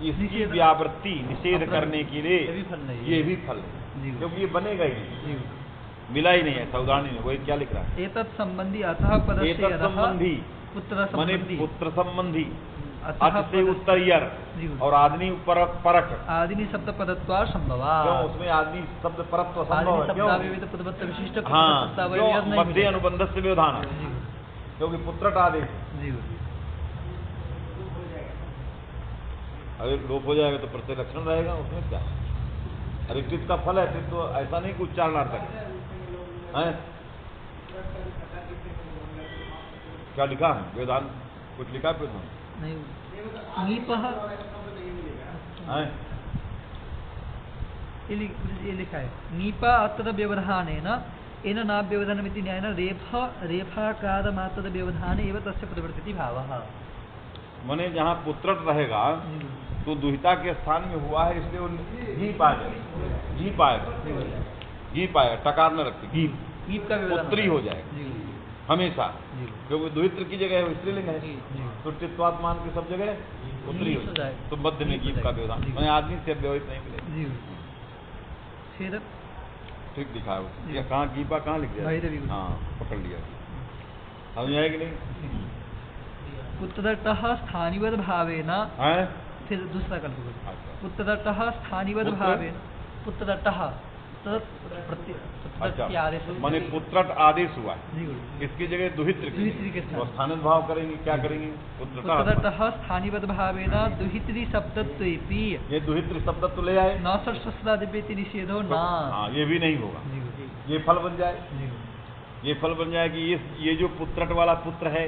A: इसकी व्यावृत्ति निषेध करने के लिए ये भी फल नहीं, क्योंकि ये बनेगा ही नहीं, मिला ही नहीं है। सावधानी नहीं, वही क्या लिख रहा है?
B: एतत् संबंधी अतः पदस्य
A: संबंधी पुत्र संबंधी अच से उत्तर यर और आदमी परक
B: आदमी शब्द पदत्वा संभवा।
A: क्यों? उसमें आदमी शब्द परत्व संभव है। क्यों?
B: हाँ,
A: मध्य अनुबंध से व्यवधान, क्योंकि पुत्रट आदेश अगर लोप हो जाएगा तो प्रत्यय लक्षण रहेगा, उसमें क्या? अरे चित्त का फल है, तो ऐसा नहीं कि उच्चारणार्थक है। क्या लिखा है? व्यवधान कुछ लिखा है? व्यवधान
B: ये लिखा है नीपा अत्र व्यवधानेन एन न व्यवधानमिति न्यायेन रेफाकार मात्र व्यवधान एव तस्य प्रवृत्ति भावः।
A: माने जहाँ पुत्रट रहेगा तो दुहिता के स्थान में हुआ है, इसलिए वो घी पाएगा, घी पाएगा, टकार न रखते, घी का पुत्री हो जाएगा हमेशा, क्योंकि दुहित्र की जगह है स्त्रीलिंग है, तो टित्वात्मान की सब जगह पुत्री हो जाए, तो मध्य में गीत का व्यवधान। मैंने आदमी से व्यवहित नहीं मिले। ठीक दिखा है, कहाँ गीपा कहाँ लिख दिया? हाँ, पकड़ लिया, समझ आएगी नहीं?
B: पुत्रतः स्थानिवद भावेन, फिर दूसरा कर दो। पुत्रतः स्थानिवद भावेन, पुत्रतः
A: माने पुत्रट आदेश हुआ है, इसकी जगह दुहित्र के स्थान भाव करेंगे, क्या करेंगे?
B: पुत्रतः स्थानिवद भावेन दुहित्री शब्दत्वेपि,
A: ये दुहित्री शब्दत्व ले आए,
B: न सस्त्रादिपेति निषेधो न।
A: हाँ, ये भी नहीं होगा, ये फल बन जाए, ये फल बन जाए कि ये जो पुत्रट वाला पुत्र है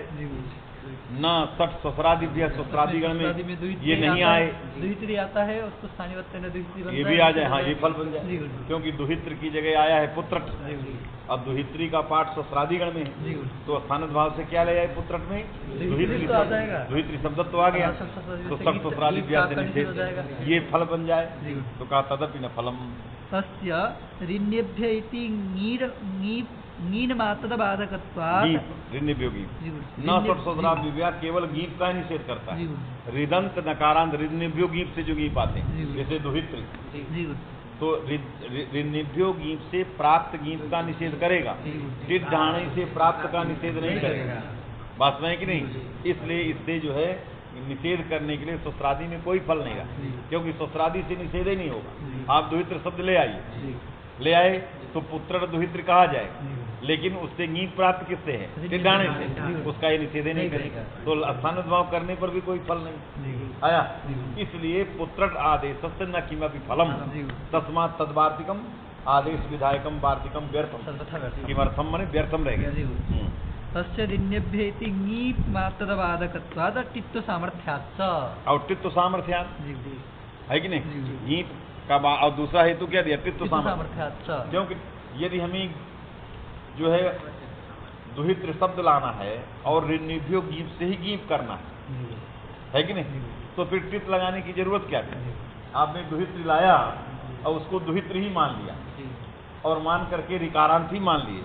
A: न सठ ससुरादिभ्य ससुरादिगण में ये नहीं आए,
B: दुहित्री आता है उसको स्थानीय
A: ये भी आ जाए। हाँ, ये फल बन जाए, क्योंकि दुहित्र की जगह आया है पुत्रट। अब दुहित्री का पाठ ससुरादिगण में है, तो स्थानित भाव से क्या ले आए पुत्रट में? दुहित्री शब्द तो आ गया, तो सठ ससुरादिभ्य से निषेध, ये फल बन जाए। तो कहा तदपि न फलम
B: तस्य ऋण्यभ्य इति नीन मात्र बाधकत्वात्
A: ऋन्निभ्योगी न सत्सुतरा विव्या केवल गीप का ही निषेध करता है। रिदंत नकारांत ऋन्निभ्यो गीप से जो गीप आते हैं जैसे दुहित्र, तो ऋन्निभ्यो गीप से प्राप्त गीप का निषेध करेगा, टिट ढाणे से प्राप्त का निषेध नहीं करेगा। बात में है कि नहीं? इसलिए इससे जो है निषेध करने के लिए सुश्रादि में कोई फल नहीं रहा, क्योंकि सुश्रादि से निषेध ही नहीं होगा। आप दुहित्र शब्द ले आइए, ले आए तो पुत्र दुहित्र कहा जाए, लेकिन उससे गीत प्राप्त किससे है? टिड्ढाणे से, उसका ये निषेध नहीं करेगा, तो स्थान भाव करने पर भी कोई फल नहीं आया। इसलिए पुत्र आदेश से न किमपि फलम तस्मात् तद्वार्तिकम आदेश विधायकम वार्तिकम व्यर्थम। किमर्थम माने व्यर्थम रह गया।
B: तस्य ऋण्यभ्येति ङीप मात्रवादकत्वात् टित्व सामर्थ्यात्,
A: और टित्व सामर्थ्यात् है कि नहीं? गीत का और दूसरा हेतु क्या दिया? टित्व सामर्थ्यात्। क्योंकि यदि हमें जो है दुहित्र शब्द लाना है और ऋण्यभ्यो गीप से ही गीप करना है कि नहीं, तो फिर टित्व लगाने की जरूरत क्या है? आपने दुहित्र लाया और उसको दुहित्र ही मान लिया और मान करके रिकारांत ही मान लिए,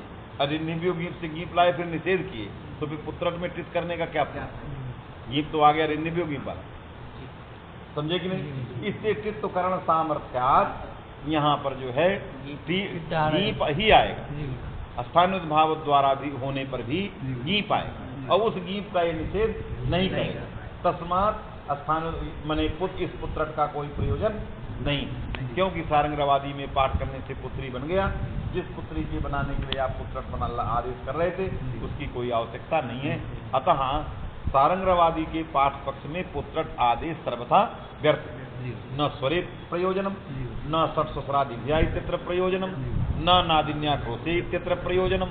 A: ऋण्यभ्यो गीप से गीप लाए फिर निषेध किए, तो फिर पुत्र में टित करने का क्या फायदा? गीप तो आ गया ऋण्यभ्यो गीप वाला, समझे कि नहीं? इससे टित्व करण सामर्थ्यात् यहाँ पर जो है गीप ही आएगा, स्थानुत भाव द्वारा भी होने पर भी गीप आएगा, और उस गीप का ये निषेध नहीं करेगा। तस्मात् स्थान मने इस पुत्र का कोई प्रयोजन नहीं, क्योंकि सारंगवादी में पाठ करने से पुत्री बन गया। जिस पुत्री के बनाने के लिए आप पुत्र बनाना आदेश कर रहे थे उसकी कोई आवश्यकता नहीं है। अतः सारंगवादी के पाठ पक्ष में पुत्र आदेश सर्वथा व्यर्थ, न स्वरे प्रयोजनम, न सत्सुसरादिभ्या इत्यत्र प्रयोजनम, न नादिन्या क्रोशे इत्यत्र प्रयोजनम,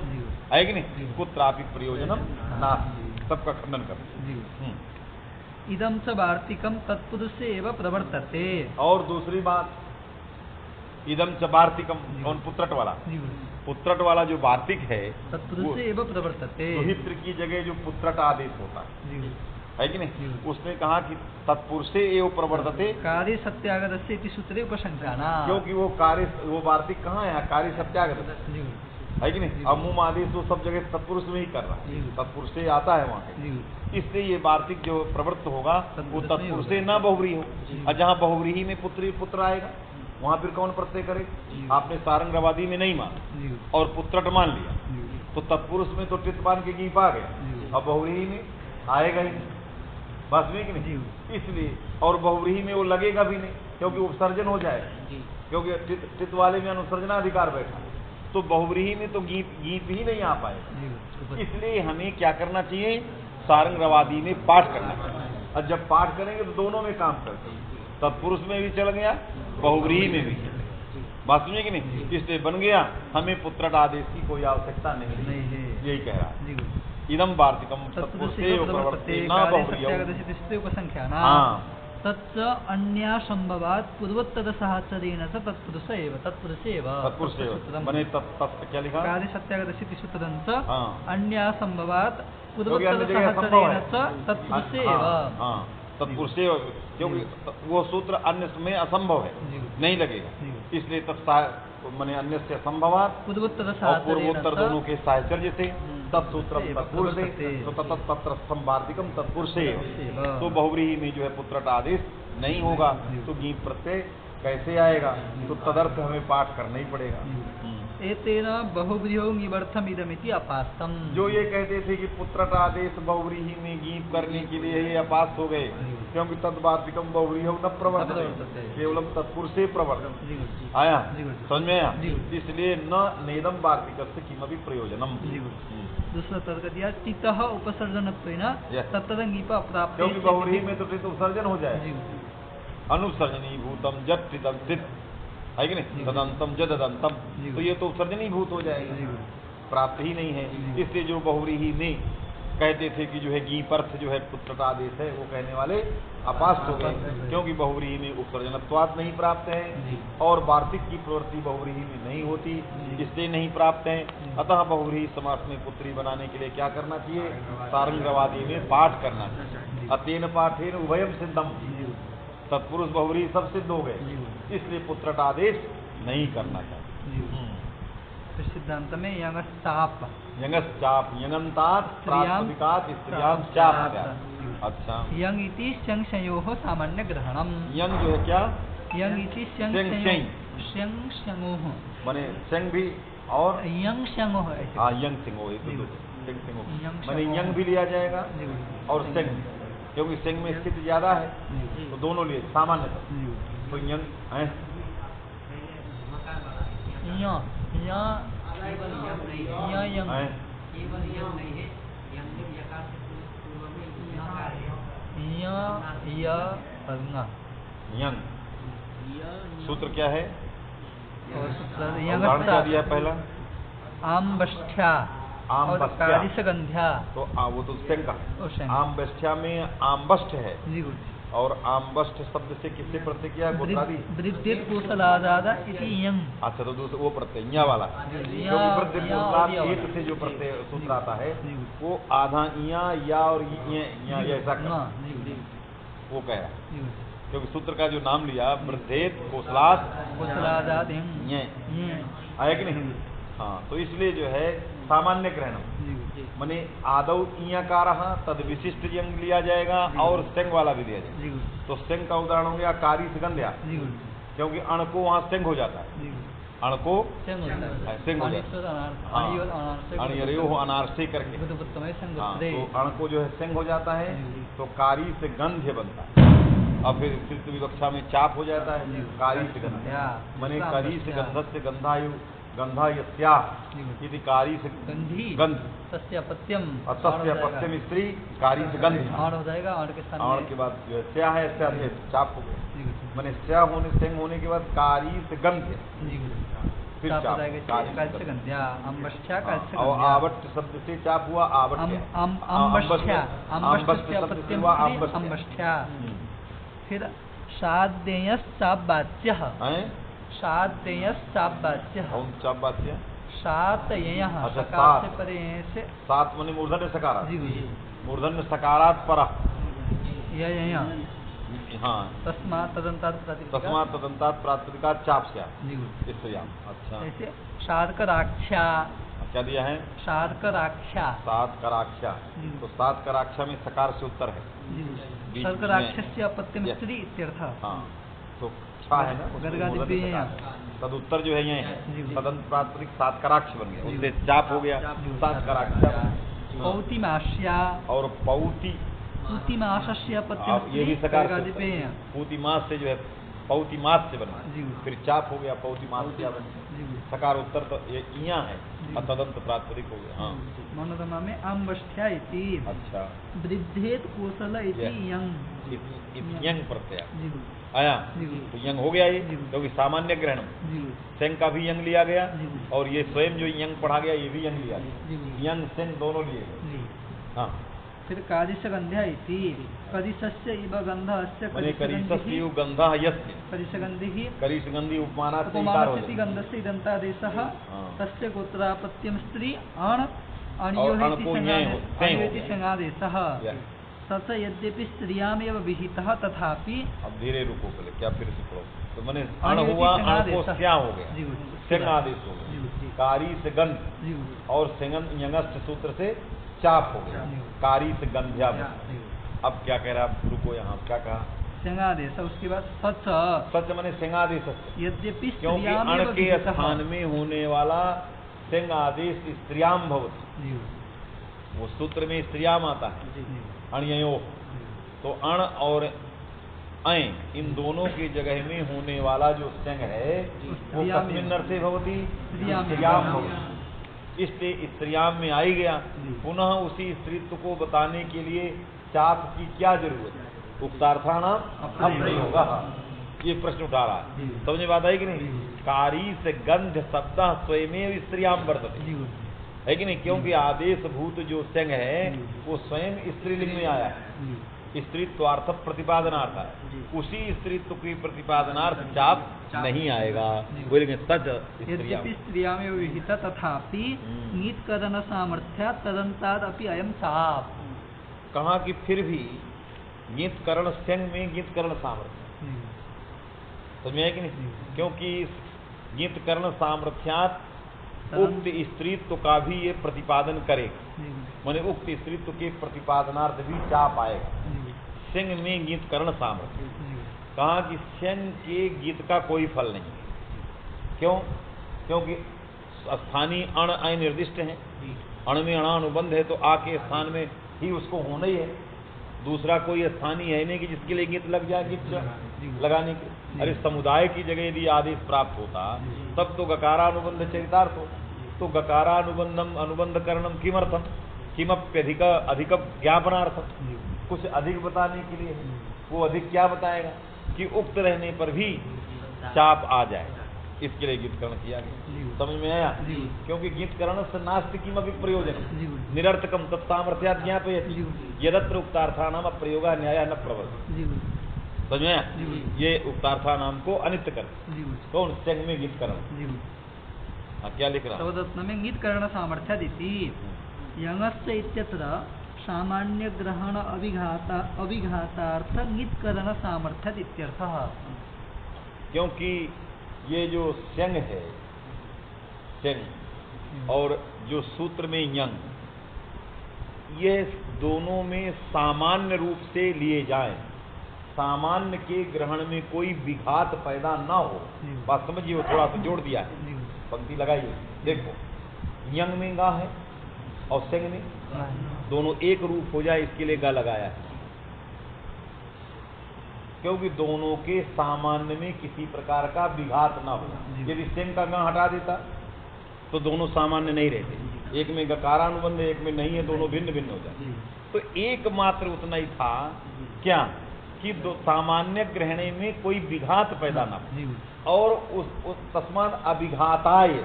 A: है कि नहीं? कुत्रापि प्रयोजनम नास्ति, सबका खंडन कर।
B: इदं च वार्तिकम तत्पुरुषे एव प्रवर्तते।
A: और दूसरी बात, इदम च वार्तिकम, कौन? पुत्रट वाला। पुत्रट वाला जो वार्तिक है
B: तत्पुरुषे एव प्रवर्तते,
A: दुहित्र की जगह जो पुत्रट आदेश होता है कि नहीं, उसने कहा कि तत्पुरुषे एव प्रवर्तते
B: कार्य सत्यागतस्य इति सूत्रे उपसंख्याना,
A: क्योंकि वो कार्य वो वार्तिक कहाँ है? कार्य सत्यागत है कि नहीं? अमुम आदेश तो सब जगह तत्पुरुष में ही कर रहा है, तत्पुरुष से आता है वहाँ पे। इसलिए ये वार्तिक जो प्रवृत्त होगा वो तत्पुरुष से न बहुव्रीहि हो, और जहाँ बहुव्रीहि में पुत्र आएगा वहाँ फिर कौन प्रत्यय करे? आपने सारंगवादी में नहीं मान और पुत्रट मान लिया, तो तत्पुरुष में तो टित्पान के गीप आ गया, और बहुव्रीहि में आएगा ही नहीं। बस में कि नहीं? इसलिए और बहुव्रीहि में वो लगेगा भी नहीं, क्योंकि उपसर्जन हो जाएगा, क्योंकि टित वाले में अनुसर्जनाधिकार बैठा, तो बहुव्रीहि में तो गीत ही नहीं आ पाएगा। इसलिए हमें क्या करना चाहिए? सारंगवादी में पाठ करना चाहिए, और जब पाठ करेंगे तो दोनों में काम करते हैं, तत्पुरुष में भी चल गया, बहुव्रीहि में भी। बात समझे कि नहीं? इसलिए बन गया, हमें पुत्रट आदेश की कोई आवश्यकता नहीं है, यही कह रहा है। इदम वार्तिकम तत्पुरुषे प्रवर्तते न बहुव्रीहि
B: उपसंख्याना तच्च अन्यासंभवात् पूर्वोत्तर सहचरेण च तत्पुरुष एव। तत्पुरुष एव
A: बने क्या लिखा?
B: कार्य सत्यागतस्य इति सूत्रं च अन्यासंभवात् पूर्वोत्तर सहचरेण च तत्पुरुष एव।
A: तत्पुरुष, क्योंकि वो सूत्र अन्य में असंभव है, नहीं लगेगा, इसलिए मैंने अन्य से असंभवात् पूर्वोत्तर दोनों के साहचर्य से तत्सूत्र तत्पुरुष से, तो तत्र वार्तिकम तत्पुरुष से, तो बहुव्रीहि में जो है पुत्रट आदेश नहीं होगा, तो गीत प्रत्यय कैसे आएगा? तो तदर्थ हमें पाठ करना ही पड़ेगा।
B: एतेन बहुव्रीहौ निवर्थम इदमिति अपास्तम,
A: जो ये कहते थे कि पुत्रट आदेश बहुव्रीहि में गीत करने के लिए ये अपास्त हो गए, क्योंकि तद्वार्तिकम बहुव्रीहौ न प्रवर्तते, केवलम तत्पुरुषे प्रवर्तते। आया समझ में आया? इसलिए न नेदम वार्तिकस्य किमपि प्रयोजनम।
B: दूसरा तर्क दिया टितः उपसर्जनत्वेन तत्र गीप अप्राप्त,
A: क्योंकि बहुव्रीहि में तो टित उपसर्जन हो जाए, अनुसर्जनीभूतम जट टितम टित, है कि नहीं? तदंतम जदंतम, तो ये तो उत्सर्जनीभूत हो जाएगा, प्राप्त ही नहीं है। इसलिए जो बहुव्रीहि में कहते थे कि जो है गीप अर्थ जो है पुत्रट आदेश है, वो कहने वाले अपास्त हो गए, क्योंकि बहुव्रीहि में उपसर्जनत्वात् नहीं प्राप्त है, और वार्तिक की प्रवृत्ति बहुव्रीहि में नहीं होती, इसलिए नहीं प्राप्त है। अतः बहुव्रीहि समास में पुत्री बनाने के लिए क्या करना चाहिए? सारंगवादी में पाठ करना चाहिए। अतेन पाठेन उभयम सिद्धम, तत्पुरुष बहुव्रीहि सब सिद्ध हो गए, इसलिए पुत्रट आदेश नहीं करना चाहिए।
B: फिर सिद्धांत में यंगस्ताप
A: यंगश्चाप यंगंतात प्रातिपदिकात् स्त्रियां चाप क्या? अच्छा,
B: यंग इति संशयोः सामान्य ग्रहणम।
A: यंग जो है क्या?
B: यंग इति
A: सेंग
B: संशयोः
A: माने सेंग भी और
B: यंग संशयोः ऐसे।
A: हाँ यंग सिंगो, ये तो सेंग सिंगो
B: यंग
A: माने
B: सिंगो।
A: यंग भी लिया जाएगा
B: जी।
A: और सेंग भी, क्योंकि सेंग में स्थिति ज्यादा है
B: जी।
A: तो दोनों लिए सामान्य था।
B: जी।
A: तो यंग है
B: यंग
A: हैं? यंग सूत्र क्या है? उदाहरण क्या दिया पहला?
B: आम्बष्ठ्या
A: आम
B: और
A: बस्त्या।
B: कारिसगंध्या।
A: तो वो तो सेंग का
B: और सेंग।
A: आम बस्त्या में आम्बष्ठ है
B: जी गुरु जी।
A: और आम्बष्ठ शब्द से किससे प्रत्यय किया? गोत्रादि।
B: वृद्धित कुशलादादा इति यंग।
A: अच्छा, तो दूसरा वो प्रत्यय या वाला,
B: या-
A: क्योंकि वृद्धि
B: या
A: कुशलाद
B: और या
A: एक
B: वाला।
A: से जो प्रत्यय सूत्र आता है
B: जी।
A: वो आधा या और या ऐसा कर
B: हाँ, जी गुरु जी।
A: वो कह रहा,
B: जी गुरु जी।
A: क्योंकि सूत्र का जो नाम लिया वृद्धेत कुशलाद
B: कुशलादाद यंग।
A: ये
B: ये।
A: आया कि नहीं? हाँ, तो इसलिए जो है सामान्य ग्रहण
B: जी गुरु जी।
A: माने आदौ ईयकार तद विशिष्ट यंग लिया जाएगा और सेंग वाला भी लिया जाएगा।
B: जी गुरु जी।
A: तो सेंग का उदाहरण हो गया कारी सुगंध्या,
B: जी गुरु जी।
A: क्योंकि अण को वहाँ सेंग हो जाता है,
B: जी गुरु जी।
A: अण को
B: सेंग होता है।
A: सेंग हो जाता है।
B: अणियोल अनार्से।
A: अणियरो अनारसे करके,
B: बुद्धपुत्तमे
A: हाँ,
B: संगोत्रे।
A: तो अण को जो है सेंग हो जाता है
B: जी।
A: तो कारी से गंध्य बनता है और फिर तृतीय विवक्षा में चाप हो जाता है कारी से गंध्या, माने करी से गंधस्य गंधायु गंधा यस्या यदि कारी से
B: गंधी
A: गंध
B: तस्य अपत्यम।
A: और तस्य अपत्यम स्त्री कारी से गंध।
B: आड़ हो जाएगा, आड़ के स्थान
A: और
B: में।
A: के बाद जो है स्या है स्या से चाप हो गया,
B: जी गुरु जी।
A: माने स्या होने सेंग होने के बाद कारी से गंध
B: जी गुरु जी।
A: फिर
B: चाप हो
A: चाप
B: जाएगा,
A: कारी
B: काल से गंध्या अम्बष्ठ्या काल से
A: और
B: गंध्या।
A: आवट शब्द से चाप हुआ आवट्य,
B: अम्बष्ठ्या
A: अम्बष्ठ
B: अम्बष्ठ्या
A: शब्द से
B: अपत्यम
A: हुआ
B: स्त्री
A: अम्बष्ठ्या।
B: अम्बष्ठ्या। फिर साध्ययश्चावाच्यः।
A: हैं?
B: साध्ययश्चावाच्यः।
A: कौन चाप बात किया?
B: सातयः
A: अच्छा,
B: सकार से
A: सात।
B: परे से।
A: सात माने मूर्धन्य सकारात,
B: जी गुरु जी।
A: मूर्धन्य सकारात पर।
B: यया
A: हाँ,
B: तस्मात् तदन्तात् प्रतिपदिका।
A: तस्मात् तदन्तात् प्रातिपदिकात् चाप से
B: जी गुरु।
A: इसलिए अच्छा
B: ऐसे शार्कराक्षा।
A: क्या दिया है?
B: शार्कराक्षा।
A: सात कराक्षा,
B: जी।
A: तो सात कराक्षा में सकार से उत्तर है।
B: जी
A: बीच
B: गुरु।
A: में-
B: शार्कराक्षस्य अपत्यम
A: Yes.
B: स्त्री इत्यर्थः।
A: हाँ, तो छा है ना उसमें
B: गदगादि
A: मूर्धन्य
B: पे है।
A: सकार। तद उत्तर जो है ये है
B: जी।
A: तदंत प्रातिपदिक सात कराक्ष बन गया,
B: जी।
A: उससे चाप हो गया
B: जी।
A: सात कराक्षा।
B: पौतिमास्या।
A: और पौती,
B: पूतिमासस्य अपत्यम
A: आप ये भी सकार से
B: गदगादि पे
A: उत्तर।
B: है।
A: पूतिमास से जो है पौतिमास से बना,
B: जी गुरु।
A: फिर चाप हो गया पौतिमास से बन गया।
B: जी गुरु।
A: सकार उत्तर तो ये इया है
B: जी।
A: और तदंत प्रातिपदिक हो गया। हाँ,
B: मनोरमा में अम्बष्ठ्या इति।
A: अच्छा,
B: वृद्धेत कौशल इति
A: Yeah.
B: यंग।
A: यंग प्रत्यय
B: जी गुरु।
A: आया,
B: जी गुरु।
A: तो यंग हो गया ये,
B: जी।
A: क्योंकि सामान्य ग्रहण
B: जी गुरु।
A: सेंग का भी यंग लिया गया
B: जी गुरु।
A: और ये स्वयं जो यंग पढ़ा गया ये भी यंग लिया गया,
B: जी गुरु।
A: यंग सेंग दोनों लिए गए।
B: जी।
A: हाँ,
B: फिर कादिशगंध्या इति। कदिशस्य इव गन्धस्य
A: मैंने करीसस्य
B: कदिशगन्धिः।
A: गंधा यस्य
B: कदिशगन्धिः
A: करीसगंधी उपमाना से इकार हो
B: उपमानस्यति
A: जाए।
B: गन्धस्य इदन्तादेशः।
A: हाँ।
B: तस्य गोत्रापत्यम स्त्री अण
A: और
B: अणियो
A: अण
B: इति
A: को ञेय
B: संज्ञादे-
A: हो- तय हो
B: अणियो इति
A: गया।
B: संज्ञादेशः।
A: या,
B: स यद्यपि स्त्रियामेव विहितः तथापि
A: अब धीरे रुको पहले, क्या फिर से पढ़ो। तो मैंने अण
B: अणियो इति
A: हुआ, अण को
B: संज्ञादेशः।
A: स्या हो गया,
B: जी गुरु।
A: सेंग आदेश हो
B: जी
A: गया,
B: गुरु। जी।
A: कारी से गंध
B: जी गुरु।
A: और सेंगन यंगस्थ सूत्र से चाप हो गया,
B: जी।
A: कारी से गंध्या बना।
B: जी गुरु।
A: अब क्या कह रहा है? आप रुको, यहाँ क्या कहा?
B: संज्ञादेश। उसके बाद सच
A: सच माने सेंगादेश,
B: यद्यपि
A: क्योंकि अण
B: स्त्रियामेव
A: के
B: विहितः।
A: स्थान में होने वाला सेंग आदेश स्त्रियाम भवति,
B: जी गुरु।
A: वो सूत्र में स्त्रियाम आता है,
B: जी जी।
A: अण्यो। तो अण और अय इन दोनों की जगह में होने वाला जो सेंग है वो
B: स्त्रियाम में।
A: कस्मिन् अर्थे भवति?
B: स्त्रियाम में।
A: स्त्रियाम भवति, इसलिए स्त्रियाम में आई गया।
B: जी।
A: पुनः उसी स्त्रीत्व को बताने के लिए चाप की क्या जरूरत है? उक्तार्थानाम अप्रयोगः, ये प्रश्न उठा रहा है।
B: जी।
A: समझ में बात आई कि नहीं?
B: जी।
A: कारी से गंध शब्द स्वयमेव स्त्रियाम वर्तते,
B: जी गुरु।
A: है कि नहीं? क्योंकि आदेश भूत जो संग है
B: जी।
A: वो स्वयं स्त्रीलिंग में आया है,
B: जी।
A: स्त्रीत्वार्थ प्रतिपादनार्थ है,
B: जी।
A: उसी स्त्रीत्व की प्रतिपादनार्थ चाप नहीं आएगा।
B: जी।
A: बोलेंगे सच स्त्रियाम।
B: यद्यपि स्त्रियामेव विहितः तथापि
A: हम्म।
B: नीतकरण सामर्थ्यात् तदन्तादपि अयं चाप।
A: कहा कि फिर भी गीतकरण संग में गीतकरण सामर्थ्य,
B: जी।
A: समझ में है कि नहीं? क्योंकि गीतकरण सामर्थ्यात उक्त स्त्रीत्व का भी ये प्रतिपादन करेगा, माने उक्त स्त्रीत्व के प्रतिपादनार्थ भी चाप आएगा। सिंह में गीत करण सामर्थ्य, कहा कि सिंह के गीत का कोई फल नहीं है। क्यों? क्योंकि स्थानीय अण अनिर्दिष्ट है, अण में अणानुबंध है, तो आ के स्थान में ही उसको होना ही है। दूसरा कोई स्थानीय है नहीं कि जिसके लिए गीत लग जाए, गीत लगाने के। अरे समुदाय की जगह यदि आदेश प्राप्त होता तब तो गकारानुबंध चरितार्थ हो। तो गकारानुबंधम अनुबंध करणम किमर्थम, किमप्यधिक अधिक ज्ञापनार्थम, कुछ अधिक बताने के लिए। वो अधिक क्या बताएगा कि उक्त रहने पर भी चाप आ जाए, इसके लिए गीतकरण किया गया। समझ में आया? क्योंकि गीतकरण से नास्ति किमपि प्रयोजन निरर्थकम तत्सामर्थ्यात् ज्ञापयति यदत्र उक्तार्थानाम अप्रयोगा न्याय न प्रवर्तते। समझ में आया? ये उक्तार्थानाम को अनित्य कर कौन संग में गीतकरण। क्या लिख रहा
B: है? में गीतकरण सामर्थ्यादिति यंगस्य इत्यत्र सामान्य ग्रहण अभिघातार्थ गीतकरण सामर्थ्यात् इत्यर्थः।
A: क्योंकि ये जो संग है, संग और जो सूत्र में यंग, ये दोनों में सामान्य रूप से लिए जाएं, सामान्य के ग्रहण में कोई विघात पैदा ना हो। बात समझिए, वो थोड़ा सा जोड़ दिया है, पंक्ति लगाइए। देखो, यंग में गा है और संग में दोनों एक रूप हो जाए, इसके लिए गा लगाया है। क्योंकि दोनों के सामान्य में किसी प्रकार का विघात ना हो। यदि सिंह का गा हटा देता तो दोनों सामान्य नहीं रहते, एक में गकारानुबंध एक में नहीं है, दोनों भिन्न भिन्न हो जाते। तो एकमात्र उतना ही था क्या कि दो सामान्य ग्रहणे में कोई विघात पैदा ना हो, और उस तस्मात् अभिघाताय,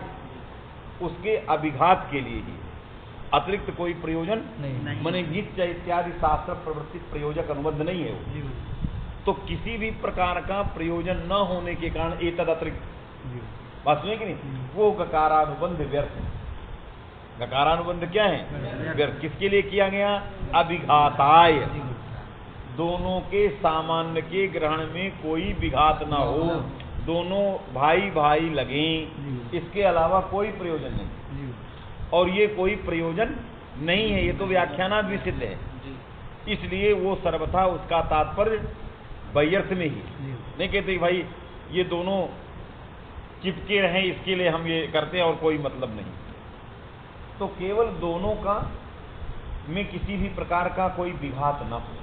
A: उसके अभिघात के लिए ही अतिरिक्त कोई प्रयोजन नहीं। माने गीत इत्यादि शास्त्र प्रवृत्ति प्रयोजक अनुबंध नहीं है वो। तो किसी भी प्रकार का प्रयोजन न होने के कारण एतद अतिरिक्त, बात सुनिए कि नहीं, वो गकारानुबंध व्यर्थ है। गकारानुबंध क्या है? व्यर्थ। किसके लिए किया गया? अभिघाताय, दोनों के सामान्य के ग्रहण में कोई विघात ना हो, दोनों भाई भाई लगे, इसके अलावा कोई प्रयोजन नहीं। और ये कोई प्रयोजन नहीं है, ये तो व्याख्यानात भी सिद्ध है। इसलिए वो सर्वथा उसका तात्पर्य व्यर्थ में ही नहीं कहते भाई ये दोनों चिपके रहें, इसके लिए हम ये करते हैं और कोई मतलब नहीं। तो केवल दोनों का में किसी भी प्रकार का कोई विघात न हो,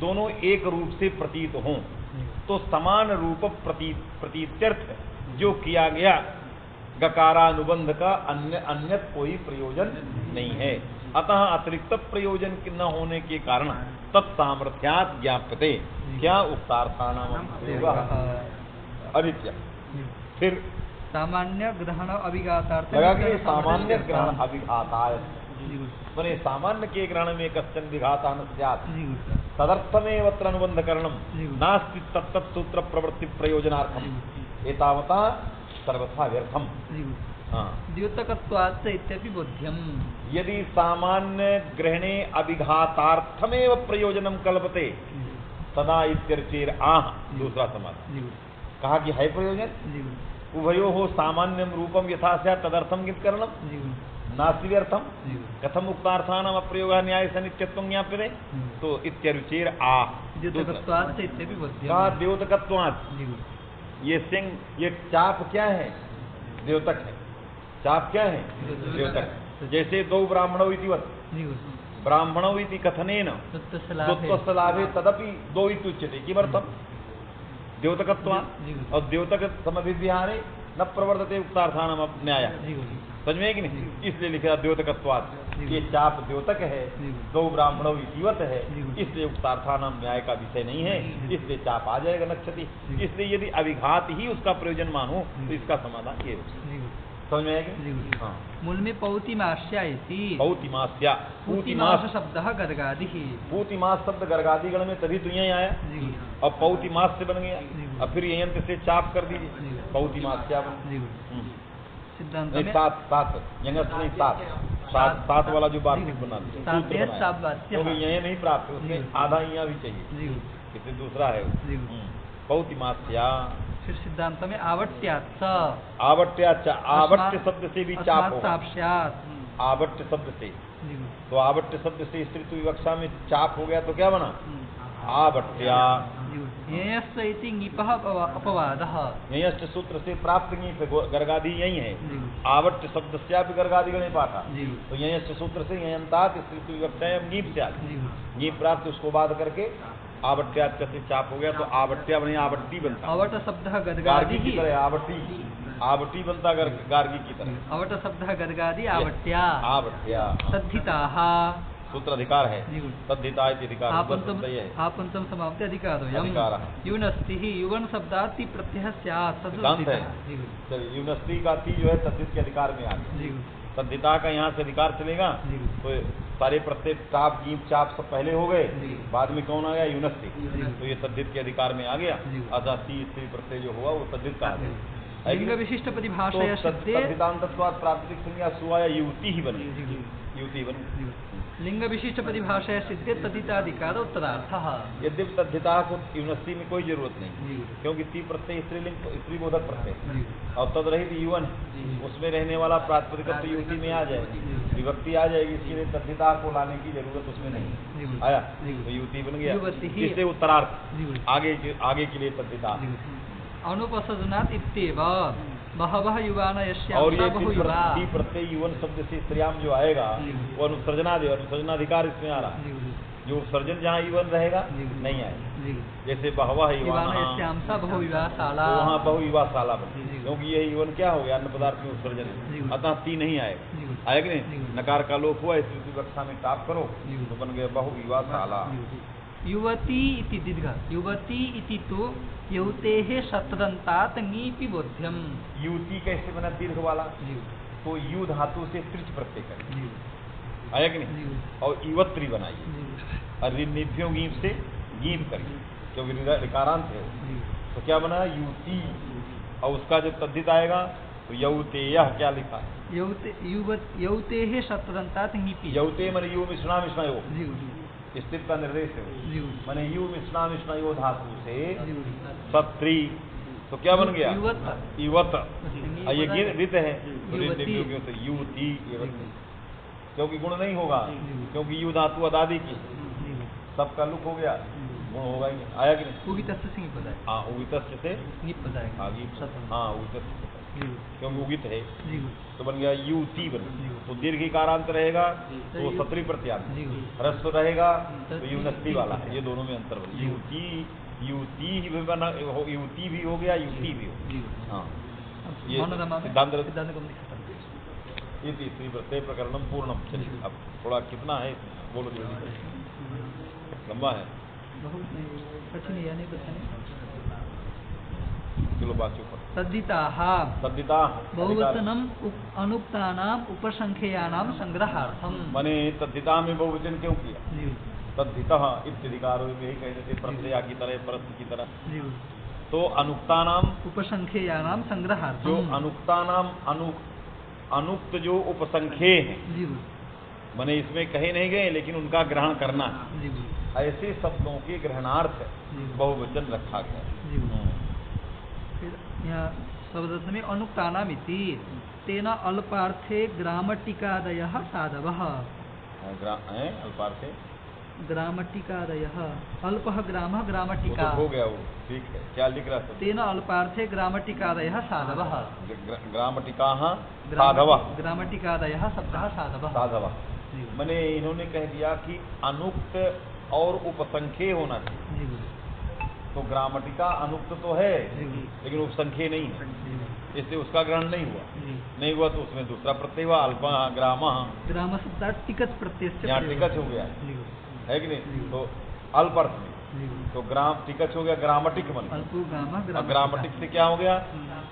A: दोनों एक रूप से प्रतीत हों, तो समान रूप प्रतीत्यर्थ जो किया गया गकारानुबंध का अन्य कोई प्रयोजन नहीं है। अतः अतिरिक्त प्रयोजन न होने के कारण तत्सामर्थ्यात् ज्ञाप्यते क्या उक्तार्थानाम अनित्य। फिर
B: सामान्य ग्रहण अभिघातार्थ
A: लगा कि सामान्य ग्रहण अभिघाताय, माने सामान्य के ग्रहण में कश्चन विघातान स्यात् तदर्थमेव अत्र अनुबंधकरणम नास्ति तत्तत् सूत्र प्रवृत्ति प्रयोजनार्थम एतावता सर्वथा व्यर्थम।
B: द्योतकत्वात् इत्यपि बोध्यम।
A: यदि सामान्य ग्रहणे अभिघातार्थमेव प्रयोजनम कल्पते तदा इत्यर्चेर आह, दूसरा समाधान कहा कि है प्रयोजन उभयो हो सामान्यम रूपम यथा स्यात् तदर्थम गीतकरणम नास्ति व्यर्थम कथम उक्तार्थानाम अप्रयोगा न्याय सनित्यत्वं ज्ञाप्यते। तो इत्यर्चेर आह,
B: द्योतकत्वात् इत्यपि बोध्यम।
A: कहा द्योतकत्वात्, ये सिंह, ये चाप क्या है? द्योतक है। चाप क्या है? द्योतक। जैसे दो ब्राह्मणों इतिवत्, ब्राह्मणों इति कथनेन द्योतकस्लाभे तदपि दो इति उच्यते। किमर्थम? द्योतकत्वात्। और द्योतक समभिव्याहारे न प्रवर्तते उक्तार्थानाम न्याय। समझ में है कि नहीं? इसलिए लिखा द्योतकत्वात्, ये चाप द्योतक है, दो ब्राह्मणों इतिवत है, इसलिए उक्तार्थानाम न्याय का विषय नहीं है, इसलिए चाप आ जाएगा नक्षति। इसलिए यदि अभिघात ही उसका प्रयोजन मानो तो इसका समाधान ये समझ में आएगा। हाँ,
B: मूल में पौतिमास्या इति,
A: पौतिमास्या,
B: पूतिमास शब्द गर्गादि,
A: पूतिमास शब्द गर्गादिगण में तभी तो यही आया और पौतिमास से बन गया। अब फिर यंत्र से चाप कर दीजिए, पौतिमास्या
B: सिद्धांत
A: में सात सात वाला जो वार्तिक बना क्योंकि यही नहीं प्राप्त, उसमें आधा यहाँ भी चाहिए, किसी दूसरा है। पौतिमास्या
B: फिर सिद्धांत में आवट्याच्च,
A: आवट्याच्च, आवट्य शब्द से भी चाप होगा।
B: साप्स्यात्,
A: आवट्य शब्द से,
B: जी
A: तो आवट्य शब्द से स्त्रीत्व विवक्षा में चाप हो गया तो क्या बना? आवट्या।
B: यस्य इति ङिपः अपवादः,
A: यश्च सूत्र से प्राप्त ङीप गर्गादि यही है।
B: जी।
A: आवट्य शब्द से आप गर्गादि गणे पाठा,
B: जी।
A: तो यश्च सूत्र से यंतात स्त्रीत्व विवक्षा ङीप से आगे
B: जी
A: ङीप प्राप्त उसको बाद करके आवट्याच्च से चाप हो गया तो आवट्या बने आवट्टी बनता।
B: अवट शब्दः
A: गार्गी
B: गद्गादि,
A: की तरह आवटी, आवटी बनता गार्गी की तरह।
B: अवट शब्दः गद्गादि आवट्या,
A: आवट्या
B: तद्धिताः,
A: सूत्र अधिकार है,
B: जी।
A: तद्धिता इति अधिकार
B: आपन्तम
A: है।
B: आपन्तम समाप्ति अधिकारोऽयम्।
A: अधिकारः।
B: युनस्तिः, युवन् शब्दात् ति प्रत्ययः स्यात्,
A: सिद्धांत है।
B: जी
A: चलिए, यूनिवर्सिटी का ती जो है तद्धित के अधिकार में आ गया।
B: जी
A: तद्धिता का यहाँ से अधिकार चलेगा
B: जी।
A: तो सारे प्रत्यय टाप कीप चाप सब पहले हो गए,
B: जी।
A: बाद में कौन आ गया? यूनिवर्सिटी।
B: जी।
A: तो ये तद्धित के अधिकार में आ गया।
B: जी।
A: अतः ती स्त्री प्रत्यय जो हुआ वो तद्धित का है।
B: लिंग विशिष्ट परिभाषया सिद्धे,
A: तद्धितांतत्वात् प्राकृतिक संज्ञा सुआया युवती ही बनी,
B: जी।
A: युवती बनी।
B: लिंग विशिष्ट परिभाषया सिद्धे तद्धिताधिकार उत्तरार्थः।
A: यद्यपि तद्धिता को यूनिवर्सिटी में कोई जरूरत नहीं,
B: जी।
A: क्योंकि ती प्रत्यय स्त्रीलिंग स्त्री बोधक प्रत्यय
B: जी।
A: और तदरहित युवन
B: जी।
A: उसमें रहने वाला प्रातिपदिकत्व युवती में आ जाएगी,
B: जी।
A: विभक्ति आ जाएगी, इसके लिए तद्धिता को लाने की जरूरत उसमें नहीं
B: जी।
A: आया,
B: जी।
A: तो युवती बन गया।
B: युवती ही-
A: इससे उत्तरार्थ
B: जी।
A: आगे के लिए तद्धिता।
B: अनुपसर्जनात् इत्येव बहवः युवान यस्यां
A: और ये
B: बहुयुवा।
A: ती प्रत्यय युवन शब्द से स्त्रियाम जो आएगा
B: जी।
A: वो अनुसर्जनाधिकार इसमें आ रहा है।
B: जी।
A: जो सर्जन जहाँ युवन रहेगा
B: जी।
A: नहीं आएगा।
B: जी।
A: जैसे बहुवा
B: युवान
A: युवान
B: यस्यां सा बहुविवाहशाला।
A: तो वहाँ बहुविवाह शाला बने,
B: जी।
A: क्योंकि ये युवन क्या हो गया? अन्न पदार्थ में उत्सर्जन
B: जी।
A: है, अतः ती नहीं आएगा।
B: जी।
A: आएगा नहीं?
B: जी।
A: नकार का लोप हुआ, स्थिति कक्षा में टाप करो
B: जी।
A: तो बन गया बहुविवाह शाला।
B: युवती इति दीर्घ, युवती इति तो युवतेः शतदन्तात् ङीपि बोध्यम्।
A: युवती कैसे बना? दीर्घ वाला,
B: जी।
A: तो यु धातु से त्रिच प्रत्यय करें,
B: जी।
A: आया कि नहीं?
B: जी।
A: और युवत्री बनाइए,
B: जी।
A: और निभ्यों गीप से गीप करिए, क्योंकि ऋकारांत है वो।
B: जी।
A: तो क्या बना? युवती। और उसका जब तद्धित आएगा तो यौतेय क्या लिखा है?
B: यौतेः शतदन्तात् ङीपि।
A: यौते मन यु मिश्रणा मिश्रणा यो,
B: जी।
A: स्थित का निर्देश है वो।
B: जी।
A: मैंने यु मिश्रणा मिश्रणा यो धातु से
B: जी।
A: सत्री, तो क्या बन गया?
B: युवत।
A: युवत।
B: जी।
A: और ये गिर है
B: युवती।
A: युवती, क्योंकि गुण नहीं होगा,
B: जी।
A: क्योंकि यु धातु अदादि की,
B: जी।
A: सबका लुक हो गया, गुण होगा ही नहीं। आया कि नहीं?
B: उगितस्य से ङीप जाएगा।
A: हाँ, उगितस्य से
B: ङीप जाएगा।
A: हाँ, गीप।
B: शतदन्त।
A: हाँ, उगितस्य से,
B: जी।
A: क्योंकि उगित है
B: जी।
A: तो बन गया युवती बन
B: जी।
A: गया। तो दीर्घिकारांत रहेगा तो
B: जी।
A: सत्री प्रत्यांत,
B: जी।
A: ह्रस्व रहेगा तो
B: जी।
A: युवती वाला है। ये दोनों में अंतर बन।
B: जी।
A: युवती ही भी बना, युवती भी हो गया, युवती भी हो।
B: जी।
A: हाँ,
B: ये
A: ये सिद्धांत
B: सिद्धांत को खत्म।
A: ये तीसरी प्रत्यय प्रकरणम पूर्णम। चलिए अब थोड़ा कितना है बोलो जल्दी, लंबा है,
B: बहुत नहीं, कठिन है, नहीं बताने।
A: चलो बात ऊपर।
B: तद्धिताः
A: तद्धिता
B: बहुवचनम अनुक्तानाम उपसंख्यानाम संग्रहार्थम।
A: माने तद्धिता में बहुवचन क्यों किया?
B: जी।
A: तद्धिता इत्यधिकार, यही कह देते प्रत्यय की तरह, परस्थ की तरह।
B: जी।
A: तो अनुक्ता नाम,
B: उपसंख्यानाम संग्रहार्थम।
A: जो अनुक्ता नाम अनुक्त जो उपसंख्ये हैं,
B: जी।
A: माने इसमें कहे नहीं गए लेकिन उनका ग्रहण करना है,
B: जी।
A: ऐसे शब्दों के ग्रहणार्थ
B: जी।
A: बहुवचन रखा गया।
B: जी। फिर यहाँ शब्द में अनुक्तानाम इति तेन अल्पार्थे ग्रामटिकादयः साधवः।
A: अल्पार्थे
B: ग्रामटिकादयः, अल्पः ग्रामः
A: वो
B: ग्रामटिका।
A: तो हो गया, वो ठीक है। क्या लिख रहा था?
B: तेन अल्पार्थे ग्रामटिकादयः साधवः।
A: ग्रामटिका साधव,
B: ग्रामटिकादयः शब्दः साधवः।
A: साधव
B: जी।
A: मैंने इन्होंने कह दिया कि अनुक्त और उपसंख्ये होना चाहिए।
B: जी।
A: तो ग्रामटिका अनुक्त तो है
B: जी।
A: लेकिन उपसंख्ये नहीं है,
B: जी।
A: इससे उसका ग्रहण नहीं हुआ।
B: जी।
A: नहीं हुआ तो उसमें दूसरा प्रत्यय हुआ, अल्प ग्राम,
B: ग्राम शब्दात् टिकच प्रत्यय से
A: यहाँ
B: प्रयोग।
A: टिकच हो गया,
B: जी।
A: है कि नहीं?
B: जी।
A: तो अल्प अर्थ में,
B: जी।
A: तो ग्राम टिकच हो गया, ग्रामटिक बन गया।
B: अल्पो ग्रामः
A: और
B: ग्रामटिका।
A: ग्रामटिक से क्या हो गया?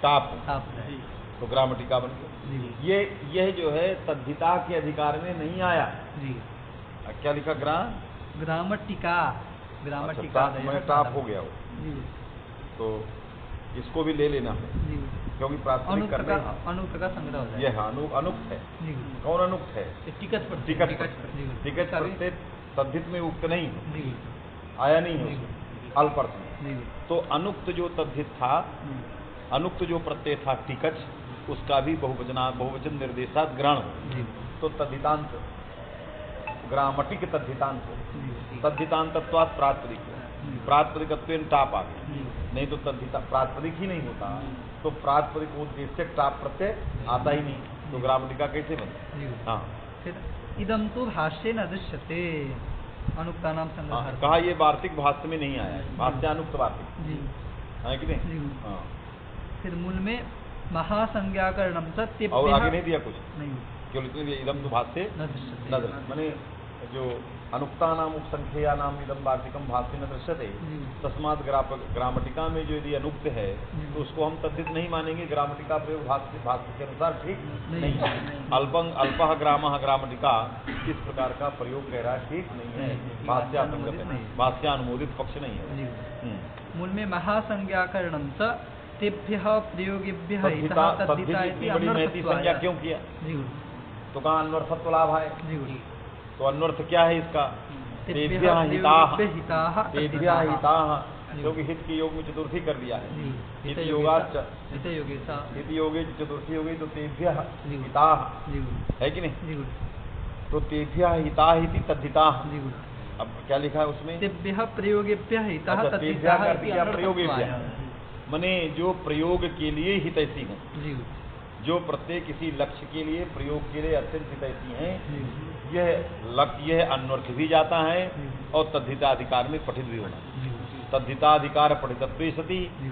A: टाप,
B: ताप है।
A: तो ग्रामटिका बन गया।
B: जी।
A: यह जो है तद्धिता के अधिकार में नहीं आया।
B: जी।
A: क्या लिखा?
B: ग्रामटिका, ग्रामटिका
A: मैंने टाप हो गया वो,
B: जी।
A: तो इसको भी ले लेना है,
B: जी।
A: क्योंकि प्राथमिक करने
B: अनुक्त का संग्रह हो
A: यह
B: जाएगा।
A: अनुक्त है।
B: जी।
A: कौन अनुक्त है?
B: टिकट पर
A: टिकट
B: जी।
A: टिकट प्रत्यय तद्धित में उक्त नहीं है,
B: जी।
A: आया नहीं है
B: जी।
A: उसमें, अल्प अर्थ में।
B: जी।
A: तो अनुक्त जो तद्धित था, अनुक्त जो प्रत्यय था टिकच, उसका भी बहुवचन निर्देशात ग्रहण हो।
B: जी।
A: तो तद्धितांत, ग्रामटिक तद्धितांत हो,
B: जी।
A: तद्धितांतत्वात् प्रातिपदिक हो, प्रातिपदिकत्वेन टाप आ गया,
B: जी।
A: नहीं तो तद्धिता प्रातिपदिक ही नहीं होता, तो प्रातिपदिक उद्देश्य टाप प्रत्यय आता ही नहीं, तो ग्रामटिका कैसे बनता?
B: जी।
A: हाँ,
B: फिर इदम तो भाष्ये न दृश्यते, अनुक्ता नाम
A: हाँ,
B: संग्रह।
A: कहा ये वार्तिक भाष्य में नहीं आया है, भाष्यानुक्त वार्तिक
B: जी।
A: है कि नहीं?
B: जी।
A: हाँ,
B: फिर मूल में महासंज्ञाकरणम सत्य
A: और आगे नहीं दिया कुछ,
B: नहीं
A: केवल इतने दिया, इदम तो भाष्य
B: न दृश्यते।
A: न दृश्यते, माने जो अनुक्ता नाम उपसंख्या नाम इदम वार्तिकम भाष्य न दृश्यते,
B: जी।
A: तस्मात् ग्रामटिका में जो यदि अनुक्त है
B: जी।
A: तो उसको हम तद्धित नहीं मानेंगे, ग्रामटिका प्रयोग भाष्य के अनुसार ठीक
B: नहीं।
A: नहीं। अल्पः ग्रामः ग्रामटिका इस प्रकार का प्रयोग कह रहा है, ठीक नहीं है, भाष्यासंगत है, भाष्यानुमोदित पक्ष नहीं है।
B: जी।
A: हम्म।
B: मूल में महासंज्ञाकरणम च तेभ्यः प्रयोगेभ्यः
A: तद्धिता
B: इतः तद्धिता
A: तद्धित
B: इति
A: इतनी बड़ी महती संज्ञा
B: अनर्थत्वाय।
A: क्यों किया?
B: जी।
A: तो कहाँ अन्वर्थत्व लाभ है?
B: जी।
A: तो अन्वर्थ क्या है इसका?
B: तेभ्यः
A: तेभ्यः हिताः,
B: प्रयोगेभ्यः हिताः
A: तेभ्यः हिताः,
B: जी।
A: क्योंकि हित के योग में चतुर्थी कर दिया है,
B: जी।
A: हित योगाच्च,
B: हित योगेसा।
A: हित योगे चतुर्थी हो गई, तो तेभ्यः
B: जी।
A: हिताः
B: जी।
A: है कि नहीं?
B: जी।
A: तो तेभ्यः हिताः इति तद्धिताः।
B: जी।
A: अब क्या लिखा है उसमें?
B: तेभ्यः प्रयोगेभ्यः हितः
A: अच्छा,
B: तद्धिताः
A: तेभ्यः का अर्थ
B: इति
A: क्या?
B: अनर्थत्वाय।
A: प्रयोगेभ्यः, माने जो प्रयोग के लिए हितैषी हैं,
B: जी।
A: जो प्रत्येक किसी लक्ष्य के लिए प्रयोग के लिए अत्यंत हितैषी हैं,
B: जी।
A: यह अन्वर्थ भी जाता है और तद्धिताधिकार में पठित भी होना।
B: जी।
A: तद्धिताधिकार पठितत्वे सति
B: जी।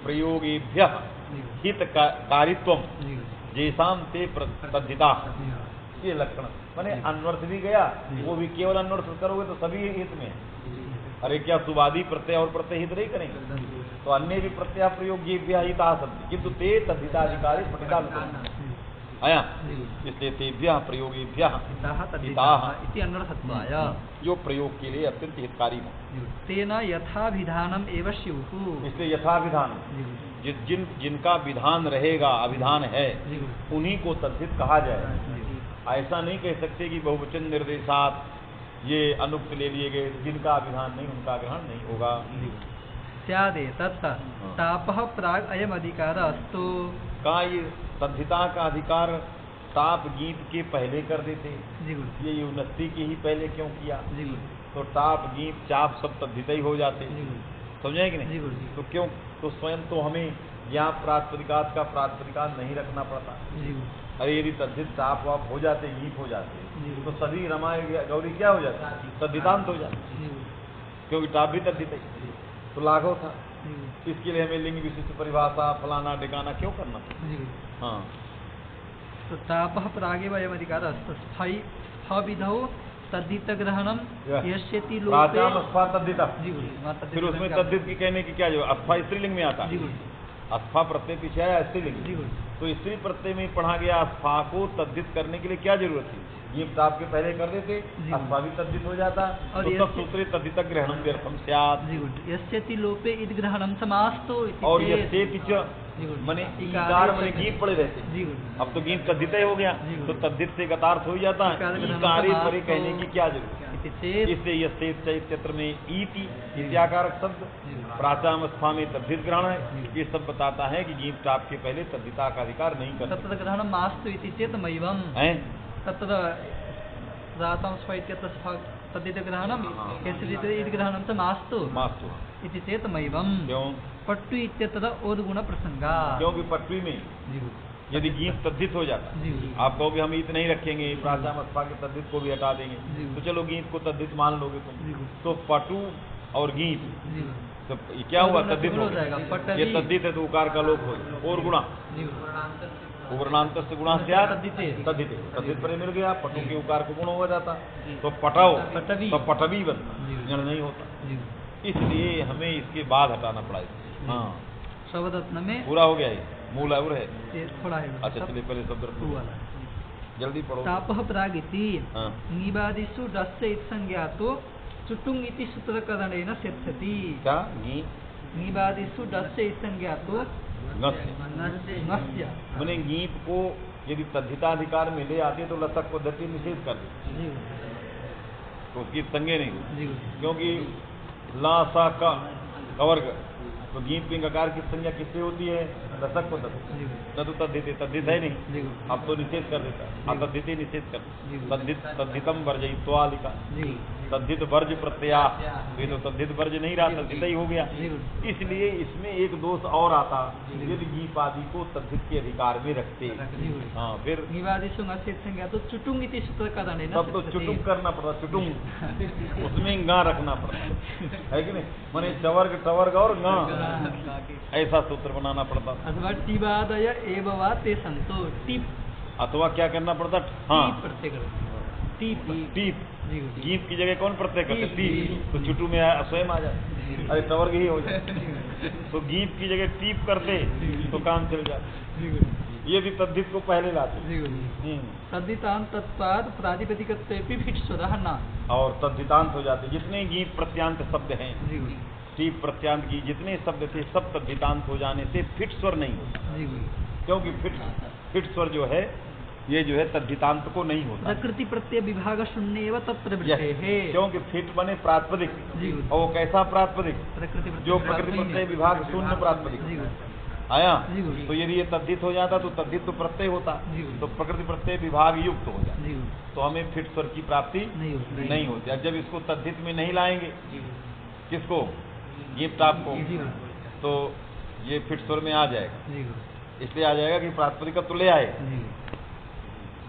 A: प्रयोगेभ्यः
B: जी।
A: हित कारित्वम
B: जी।
A: जैसाम ते तद्धिता,
B: जी।
A: ये लक्षण, माने अन्वर्थ भी गया,
B: जी।
A: वो भी केवल अन्वर्थ करोगे तो सभी हित में। अरे क्या सुवादी प्रत्यय और प्रत्यय हित नहीं करेंगे? तो अन्य भी प्रत्यय प्रयोगेभ्यः हिताः सन्ति, किंतु ते तद्धिताधिकारी पठिता आया, इसलिए तेभ्यः प्रयोगेभ्यः
B: हिताः
A: हिताः
B: तद्धिताः इति अनर्थत्वाय।
A: जो प्रयोग के लिए अत्यंत हितकारी हो,
B: तेन यथाभिधानम एव स्युः।
A: इसलिए यथाविधान, जिनका विधान रहेगा, अभिधान है, उन्हीं को तद्धित कहा जाए। ऐसा नहीं कह सकते कि बहुवचन निर्देशात ये अनुक्त ले लिए गए, जिनका अभिधान नहीं उनका ग्रहण नहीं होगा।
B: स्यादे तत् तापः प्राग अयम अधिकार अस्तु।
A: कहा ये तद्धिता का अधिकार ताप गीत के पहले कर देते,
B: जी।
A: ये यूनस्ती के ही पहले क्यों किया?
B: जी।
A: तो टाप गीत चाप सब तद्धित ही हो जाते, समझे कि नहीं?
B: जी।
A: तो क्यों, तो स्वयं तो हमें यहाँ प्रातिपदिकात का प्रातिपदिकात नहीं रखना पड़ता।
B: जी।
A: अरे यदि तद्धित टाप वाप हो जाते, गीत हो जाते, तो सभी रमा गौरी क्या हो जाती? तद्धितांत हो जाती, क्योंकि टाप भी तद्धित है, तो लाघव था। इसके लिए हमें लिंग विशिष्ट परिभाषा फलाना ढिकाना क्यों करना? हाँ,
B: तो तापः प्रागेव अयम अधिकार अस्तु। स्थायी विधौ तद्धित ग्रहणम यस्यति लोपे।
A: प्राचाम अस्फा तद्धिता।
B: जी।
A: फिर उसमें तद्धित की कहने की क्या जो अस्फा स्त्रीलिंग में आता है, अस्फा प्रत्यय पीछे आया स्त्रीलिंग, तो स्त्री प्रत्यय में पढ़ा गया अस्फा को तद्धित करने के लिए क्या जरूरत थी? ये ताप के पहले कर देते, अस्फा भी तद्धित हो जाता,
B: और
A: तो तब सूत्रे तद्धित ग्रहणम व्यर्थम स्यात्।
B: यस्यति लोपे इद ग्रहणम समास्तो इति
A: और
B: चेत्।
A: यस्येति च मने ईकार मने गीत पड़े रहते,
B: जी।
A: अब तो गीत तद्धित ही हो गया, तो तद्धित से गतार्थ हो जाता है, ईकारे परे कहने की क्या जरूरत है?
B: इति चेत्।
A: इसलिए यस्येत चैत्र में ईति इत्याकारक शब्द, प्राचाम स्फा में तद्धित ग्रहण है, ये सब बताता है कि गीत टाप के पहले तद्धिता का अधिकार नहीं कर
B: तत्र ग्रहणम मास्तु इति चेत् मय्वम्।
A: हैं?
B: तत्र रातां स्फैत्यत्र तद्धित ग्रहणम यस्यति इति ग्रहणं च मास्तु
A: मास्तु
B: इति चेत् मय्वम्।
A: क्यों?
B: पट्टु इत्यत्र ओद्गुण प्रसंगा।
A: क्योंकि पटवी में यदि गीत तद्धित हो जाता, आप कहोगे हम ईत नहीं रखेंगे, प्राचाम स्फा के तद्धित को भी हटा देंगे, तो चलो गीत को तद्धित मान लोगे तुम, तो पटु और गीत तो क्या हुआ? तद्धित हो गया। ये तद्धित है तो उकार का लोप हो, और गुणा उवर्णांत से गुणा से तद्धित, तद्धित पर मिल गया, पटु के उकार को गुण हो जाता, तो पटाओ तो पटवी बनता, गण नहीं होता, इसलिए हमें इसके बाद हटाना पड़ा। हाँ,
B: शब्दरत्न में
A: पूरा हो गया, ये मूल और है,
B: ये थोड़ा है।
A: अच्छा चलिए पहले शब्द जल्दी पढ़ो।
B: तापः प्रागिति
A: हाँ।
B: निबादिषु डस्य इति संज्ञातो चुटुंग इति सूत्रकरणेन सिद्ध्यति।
A: क्या?
B: निबादिषु डस्य इति संज्ञातो नस्य।
A: मैंने गीत को यदि तद्धिताधिकार में ले आते तो लसक पद्धति निषेध कर दी, तो उसकी संज्ञा नहीं हुई, क्योंकि ला सा का कवर्ग। तो गीत में गकार की संज्ञा किससे होती है? दशक को दशक, न तो तद्धित है नहीं, अब तो निषेध कर देता, अतद्धित ही निषेध कर, तद्धितम वर्जयित्वा लिखा, तद्धित वर्ज प्रत्यया, ये तो तद्धित वर्ज नहीं रहा, तद्धित ही हो गया। इसलिए इसमें एक दोष और आता, यदि गीप आदि को तद्धित के अधिकार में रखते, हाँ फिर
B: तो चुटुंग इति सूत्र का
A: तब तो चुटुंग करना पड़ता, चुटुंग उसमें गा रखना पड़ता है कि नहीं, माने चवर्ग टवर्ग और गा ऐसा सूत्र बनाना पड़ता।
B: अथवा टीबादय एवं ते संतो टीप,
A: अथवा क्या करना पड़ता? हाँ
B: टीप,
A: गीत की जगह कौन प्रत्यय करते? टीप, तो चुटू में स्वयं आ जाए, अरे तवर्ग ही हो जाए। तो गीत की जगह टीप करते तो काम चल जाए, ये भी तद्धित को पहले लाते।
B: तद्धितांत तत्पाद प्रातिपदिकत्वेपि फिट स्वरः न, और
A: तद्धितांत हो जाते जितने गीत प्रत्यांत शब्द हैं, टीप प्रत्यांत की जितने शब्द थे सब तद्धितांत हो जाने से फिट स्वर नहीं होता, क्योंकि फिट स्वर जो है ये जो है तद्धितांत को नहीं होता।
B: प्रकृति प्रत्यय विभाग शून्य एवं तत्प्रवृत्ते है,
A: क्योंकि फिट बने प्रातिपदिक, और वो कैसा प्रातिपदिक? जो प्रकृति प्रत्यय विभाग शून्य प्रातिपदिक आया, तो यदि ये तद्धित हो जाता तो तद्धित तो प्रत्यय होता, तो प्रकृति प्रत्यय विभाग युक्त हो जाता, तो हमें फिट स्वर की प्राप्ति नहीं होती। अब जब इसको तद्धित में नहीं लाएंगे, किसको? ये ताप को, तो ये फिट स्वर में आ जाएगा, इसलिए आ जाएगा कि प्रातिपदिकत्व ले आए।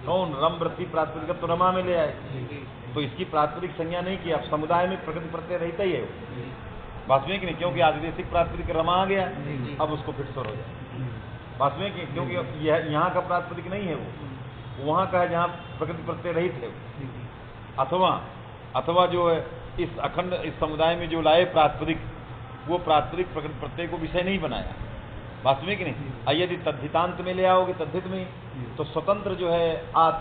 A: कौन? रम वृत्ति प्रातिपदिकत्व रमा में ले आए, तो इसकी प्रातिपदिक संज्ञा नहीं की। अब समुदाय में प्रकृति प्रत्यय रहता ही है वास्तविक नहीं, क्योंकि आदिदेशिक प्रातिपदिक रमा आ गया, अब उसको फिट स्वर हो जाए वास्तविक, क्योंकि यहाँ का प्रातिपदिक नहीं है, वो वहाँ का है जहाँ प्रकृति प्रत्यय रहित है। अथवा जो है इस अखंड इस समुदाय में जो लाए प्रातिपदिक, वो प्रातिपदिक प्रकृति प्रत्यय को विषय नहीं बनाया वास्तविक नहीं। यदि तद्धितांत में ले आओगे तद्धित में, तो स्वतंत्र जो है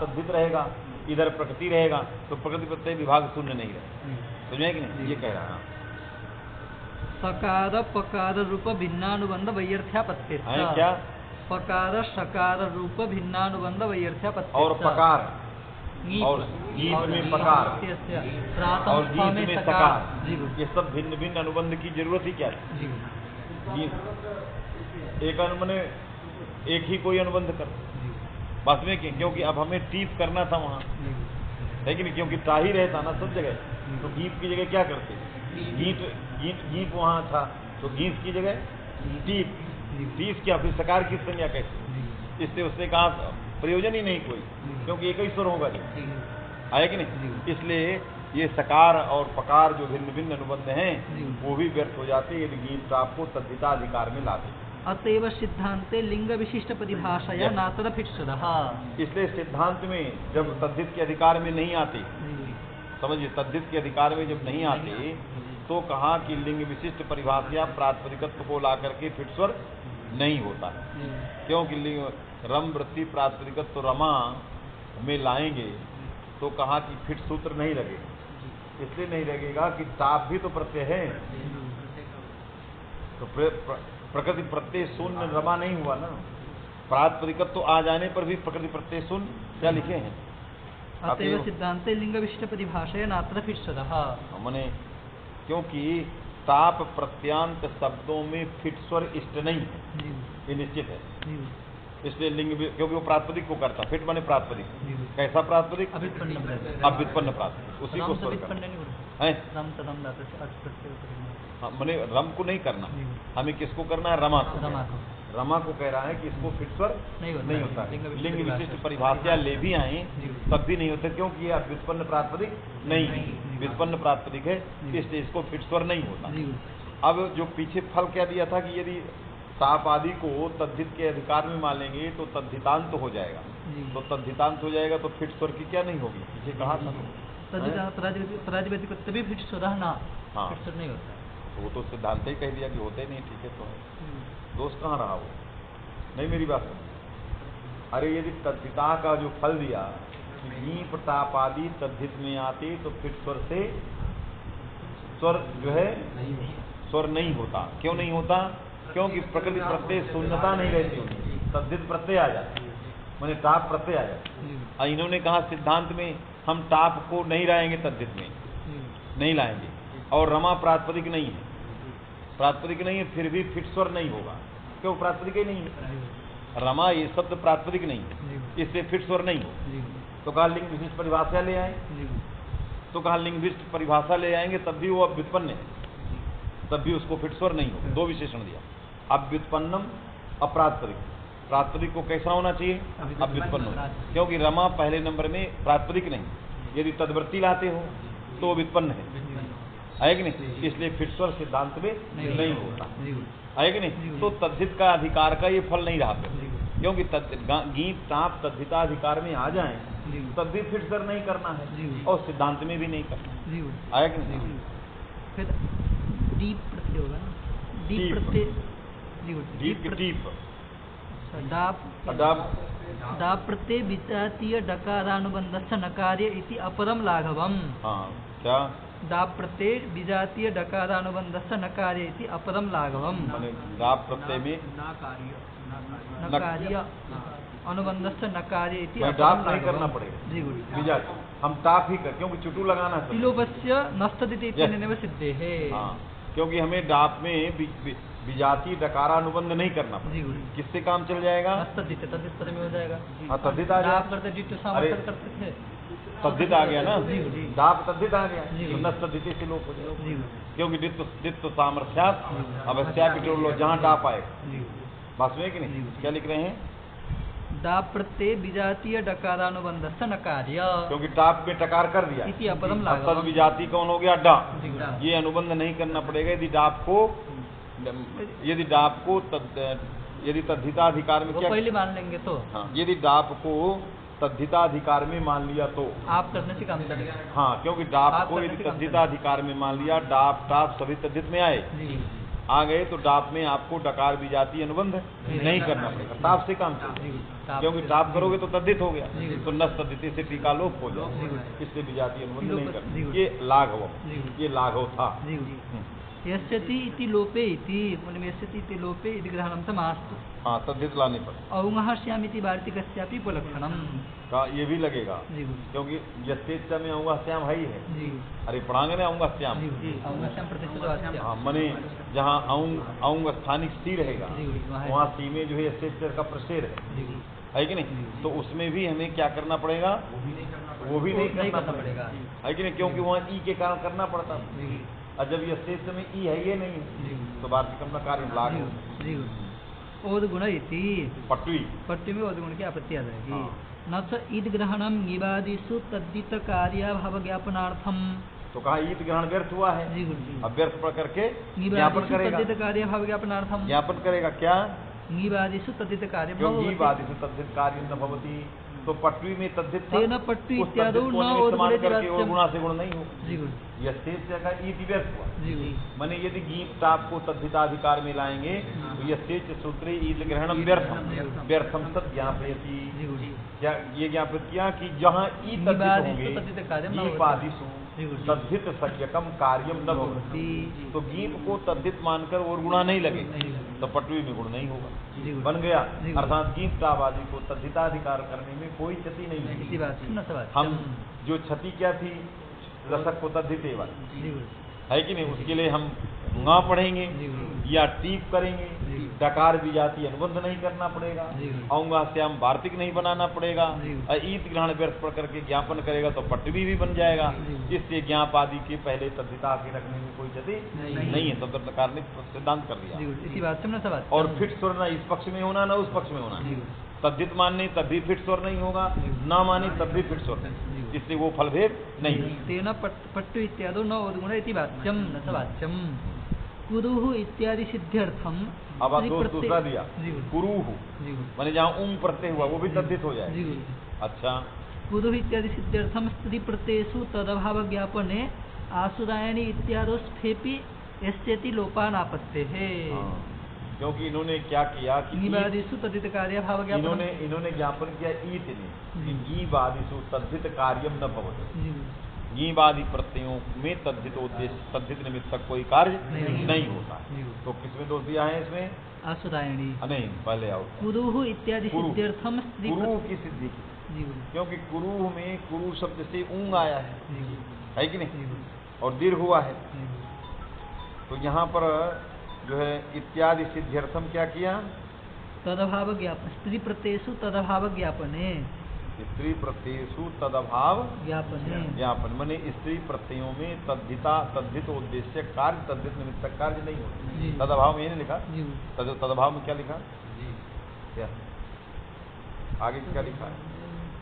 A: तद्धित रहेगा, इधर प्रकृति रहेगा, तो प्रकृति प्रत्यय विभाग शून्य नहीं रहेगा, समझे कि नहीं? ये कह रहा है।
B: सकार पकार रूप भिन्नानुबंध वैयर्थ्यापत्ति,
A: क्या?
B: पकार सकार रूप भिन्नानुबंध वैयर्थ्यापत्ति,
A: और पकार और गीत में पकार और गीत में सकार, ये सब भिन्न भिन्न अनुबंध की जरूरत ही क्या है? एक अनुबंध एक ही कोई अनुबंध कर बस में, क्योंकि अब हमें टीप करना था वहाँ, लेकिन क्योंकि टा ही रहता ना सब जगह, तो गीत की जगह क्या करते? गीत वहाँ था, तो गीत की जगह टीप, टीप क्या? फिर सकार की संज्ञा कैसे? इससे उससे कहा प्रयोजन ही नहीं कोई, क्योंकि एक ही स्वर होगा जो आया कि नहीं। इसलिए ये सकार और पकार जो भिन्न भिन्न अनुबंध हैं वो भी व्यर्थ हो जाते यदि गीत आपको तद्धिताधिकार में ला दे।
B: अतएव सिद्धांते लिंग विशिष्ट परिभाषा नातर फिट स्वरः,
A: इसलिए सिद्धांत में जब तद्धित के अधिकार में नहीं आते, समझिए तद्धित के अधिकार में जब नहीं आते तो कहा कि लिंग विशिष्ट परिभाषा प्रातिपदिकत्व को ला करके फिट स्वर नहीं होता है, क्योंकि लिंग रम वृत्ति प्रातिपदिकत्व रमा में लाएंगे तो कहा कि फिट सूत्र नहीं लगेगा, इसलिए नहीं लगेगा कि ताप भी तो प्रत्यय है, तो प्रकृति प्रत्यय शून्य रमा नहीं हुआ ना, प्रातिपदिकत्व आ जाने पर भी प्रकृति प्रत्यय शून्य क्या लिखे हैं?
B: अतएव सिद्धांते लिंग विशिष्ट परिभाषा नात्र फिट स्वरः,
A: हमने क्योंकि ताप प्रत्यांत शब्दों में फिट स्वर इष्ट नहीं है, ये निश्चित है, इसलिए लिंग क्योंकि वो प्रातिपदिक को करता, फिट माने प्रातिपदिक, कैसा प्रातिपदिक? अव्युत्पन्न प्रातिपदिक, उसी को स्वर मैंने रम को नहीं करना, हमें किसको करना है? रमा को। रमा को कह रहा है कि इसको फिट स्वर नहीं होता, लिंग विशिष्ट परिभाषा ले भी आए तब भी नहीं होता, क्योंकि यह व्युत्पन्न प्रातिपदिक नहीं, व्युत्पन्न प्रातिपदिक है, इसलिए इसको फिट स्वर नहीं होता। अब जो पीछे फल क्या दिया था कि यदि ताप आदि को तद्धित के अधिकार में मानेंगे तो तद्धितांत तो हो जाएगा, तो तद्धितांत हो जाएगा तो फिट स्वर की क्या नहीं होगी, पीछे कहा था
B: प्रातिपदिकत्व भी फिट स्वर ना,
A: हाँ
B: फिट स्वर नहीं होता,
A: वो तो सिद्धांत ही कह दिया कि होते नहीं, ठीक है, तो दोष कहाँ रहा वो? नहीं मेरी बात सुन, अरे यदि तद्धिता का जो फल दिया कि प्रताप आदि तद्धित में आते तो फिर स्वर से स्वर जो है स्वर नहीं होता, क्यों नहीं होता? क्योंकि प्रकृति प्रत्यय शून्यता नहीं रहती होगी, तद्धित प्रत्यय आ जाता, मैंने ताप प्रत्यय आ जाता। इन्होंने कहा सिद्धांत में हम ताप को नहीं लाएंगे, तद्धित में नहीं लाएंगे, और रमा प्रातिपदिक नहीं है, प्रातिपदिक नहीं है, फिर भी फिट स्वर नहीं होगा, क्यों? प्रातिपदिक ही नहीं है। रमा ये शब्द प्रातिपदिक नहीं है, इससे फिट स्वर नहीं हो। तो कहा लिंग विशिष्ट परिभाषा ले आए, तो कहा लिंग विशिष्ट परिभाषा ले आएंगे तब भी वो व्युत्पन्न है, तब भी उसको फिट स्वर नहीं हो। दो विशेषण दिया, अव्युत्पन्नम अप्रातिपदिक। प्रातिपदिक को कैसा होना चाहिए? अव्युत्पन्न होना, क्योंकि रमा पहले नंबर में प्रातिपदिक नहीं, यदि तद्वृत्ति लाते हो तो वो व्युत्पन्न है कि नहीं? इसलिए फिट स्वर सिद्धांत में नहीं होता है कि नहीं? तो तद्धित का अधिकार का ये फल नहीं रहा, क्योंकि गीत ताप तद्धिताधिकार में आ जाए तब भी फिट स्वर नहीं करना है और सिद्धांत में भी नहीं करना है कि नहीं?
B: फिर डीप प्रत्यय होगा ना, डीप प्रत्यय,
A: डीप
B: डाप प्रत्यय विजातीय डकारानुबंधस्य नकार्य इति अपरम लाघवम।
A: हाँ, क्या?
B: डाप प्रत्यय विजातीय डकारानुबंधस्य नकार्य इति अपरम लाघवम।
A: माने डाप प्रत्यय में
B: नकार्य अनुबंधस्य नकार्य इति
A: डाप नहीं करना पड़ेगा
B: जी,
A: विजाती, हम टाप ही कर, क्योंकि चुटू लगाना है।
B: तिलोपस्य नस्तदिति इत्यनेन सिद्धे है।
A: हाँ, क्योंकि हमें डाप में विजाती डकारानुबंध नहीं करना पड़ेगा। किससे काम चल जाएगा?
B: तद्धित पद में हो जाएगा।
A: हाँ, तद्धित आ जाएगा। तद्धित आ गया ना, डाप तद्धित आ गया, नस तद्धित से लोप हो जाएगा, क्योंकि दित्व सामर्थ्यात अवश्यापि लो, जहाँ डाप आएगा। बस में कि नहीं? क्या लिख रहे हैं?
B: डाप प्रत्यय विजातीय डकारानुबंधस्य नकार्य,
A: क्योंकि टाप में टकार कर दिया,
B: इति अपरम लाघवम।
A: तद विजाती कौन हो गया? डा। ये अनुबंध नहीं करना पड़ेगा यदि डाप को यदि तद्धिताधिकार में क्या
B: पहले मान लेंगे तो।
A: हाँ, यदि डाप को तद्धिताधिकार में मान लिया तो
B: आप करने से काम चलेगा।
A: हाँ, क्योंकि डाप को यदि तद्धिताधिकार में मान लिया, डाप टाप सभी तद्धित में आए, आ गए तो डाप में आपको डकार विजाती अनुबंध नहीं करना पड़ेगा, टाप से काम चलेगा। क्योंकि टाप करोगे तो तद्धित हो गया, तो नस तद्धित से टीका लोप हो जाए, इसलिए विजाती अनुबंध नहीं करना। ये लाघव, ये लाघव था।
B: यस्यति इति लोपे इति, यस्यति इति लोपे इति ग्रहणं समास्तु।
A: हाँ, तद्धित लाने पर
B: औंगः श्यामिति वार्तिकस्यापि उपलक्षणम
A: का ये भी लगेगा, क्योंकि यस्तेच में औंगः श्याम है ही है। अरे पढ़ांगे ना औंगः श्याम, हाँ, मने जहाँ औंग स्थानिक सी रहेगा वहाँ सी में जो है यस्तेच का प्रशेर है कि नहीं? तो उसमें भी हमें क्या करना पड़ेगा? वो भी नहीं करना पड़ेगा, है कि नहीं? क्योंकि वहाँ ई के कारण करना पड़ता, और जब ये शेष में ई है ये नहीं है तो वार्तिकम का कार्य लाग
B: ओद गुण इति
A: पट्टी
B: में ओद गुण की आपत्ति आ जाएगी। न च ईद ग्रहणम निवादिषु तद्धित कार्याभाव ज्ञापनार्थम,
A: तो कहा ईद ग्रहण व्यर्थ हुआ है, अव्यर्थ पढ़ करके ज्ञापन करेगा,
B: तद्धित कार्याभाव ज्ञापनार्थम
A: ज्ञापन करेगा। क्या?
B: निवादिषु तद्धित कार्य,
A: निवादिषु तद्धित कार्य न भवति, तो पटवी में तद्धित
B: पट्टी इत्यादि
A: करके और गुणा से गुण नहीं हो, यह शेष का ईद व्यर्थ हुआ। माने यदि गीत टाप को तद्धिताधिकार में लाएंगे तो यह शेष सूत्र ईद ग्रहणम व्यर्थम सद ज्ञापयति। क्या ये ज्ञापित किया कि जहाँ ई तद्धित होंगे तद्धित सख्यकम कार्यम न भवति, तो गीत को तद्धित मानकर और गुणा नहीं लगे तो पटवी में गुण नहीं होगा, बन गया। अर्थात गीत टावादी को तद्धिताधिकार करने में कोई क्षति नहीं है। हम जो क्षति क्या थी, रसक को तद्धित है कि नहीं, उसके लिए हम गा पढ़ेंगे या टीप करेंगे, डकार विजाती अनुबंध नहीं करना पड़ेगा, औंगा श्याम वार्तिक नहीं बनाना पड़ेगा, ईद ग्रहण व्यर्थ पढ़ करके ज्ञापन करेगा तो पटवी भी बन जाएगा। इससे ज्ञाप आदि के पहले तद्धिता के रखने में कोई क्षति नहीं है, तदर्थकार ने सिद्धांत कर दिया। और फिट स्वर न इस पक्ष में होना न उस पक्ष में होना, तद्धित मानने तब भी फिट स्वर नहीं होगा, ना माने तब भी फिट स्वर नहीं, इससे वो फलभेद नहीं।
B: तेन पट्टु इत्यादि न उद्गुण इति वाच्यम न स वाच्यम। कुरुः इत्यादि सिद्ध्यर्थम,
A: अब आप दूसरा दिया कुरुः, माने जहाँ उम प्रत्यय हुआ वो भी तद्धित हो जाए। अच्छा,
B: कुरुः इत्यादि सिद्ध्यर्थम स्त्री प्रत्ययेषु तदभाव ज्ञापने आसुरायणी इत्यादोस्फेपि यस्यति लोपानापत्तेः।
A: क्योंकि इन्होंने क्या किया कि
B: तद्धित कार्य भाव ज्ञापन,
A: इन्होंने ज्ञापन किया ईत ने ई वादिषु तद्धित कार्यम न भवति, ईवादि प्रत्ययों में तद्धित उद्देश्य तद्धित निमित्तक कोई कार्य नहीं होता। तो किसमें दोष दिया है इसमें?
B: आसुरायणी नहीं,
A: पहले आओ
B: कुरुः इत्यादि सिद्ध्यर्थम,
A: कुरु की सिद्धि की, क्योंकि कुरु में कुरु शब्द से ऊंग आया है कि नहीं, और दीर्घ हुआ है। तो यहाँ पर जो है इत्यादि सिद्ध्यर्थम क्या किया?
B: तदभाव ज्ञापन, स्त्री प्रत्ययसु तदभाव ज्ञापने,
A: स्त्री प्रत्ययसु तदभाव
B: ज्ञापने,
A: ज्ञापन माने स्त्री प्रत्ययों में तद्धिता तद्धित उद्देश्य कार्य तद्धित निमित्तक कार्य नहीं होता। तदभाव में लिखा, तदभाव में क्या लिखा? क्या आगे क्या लिखा है?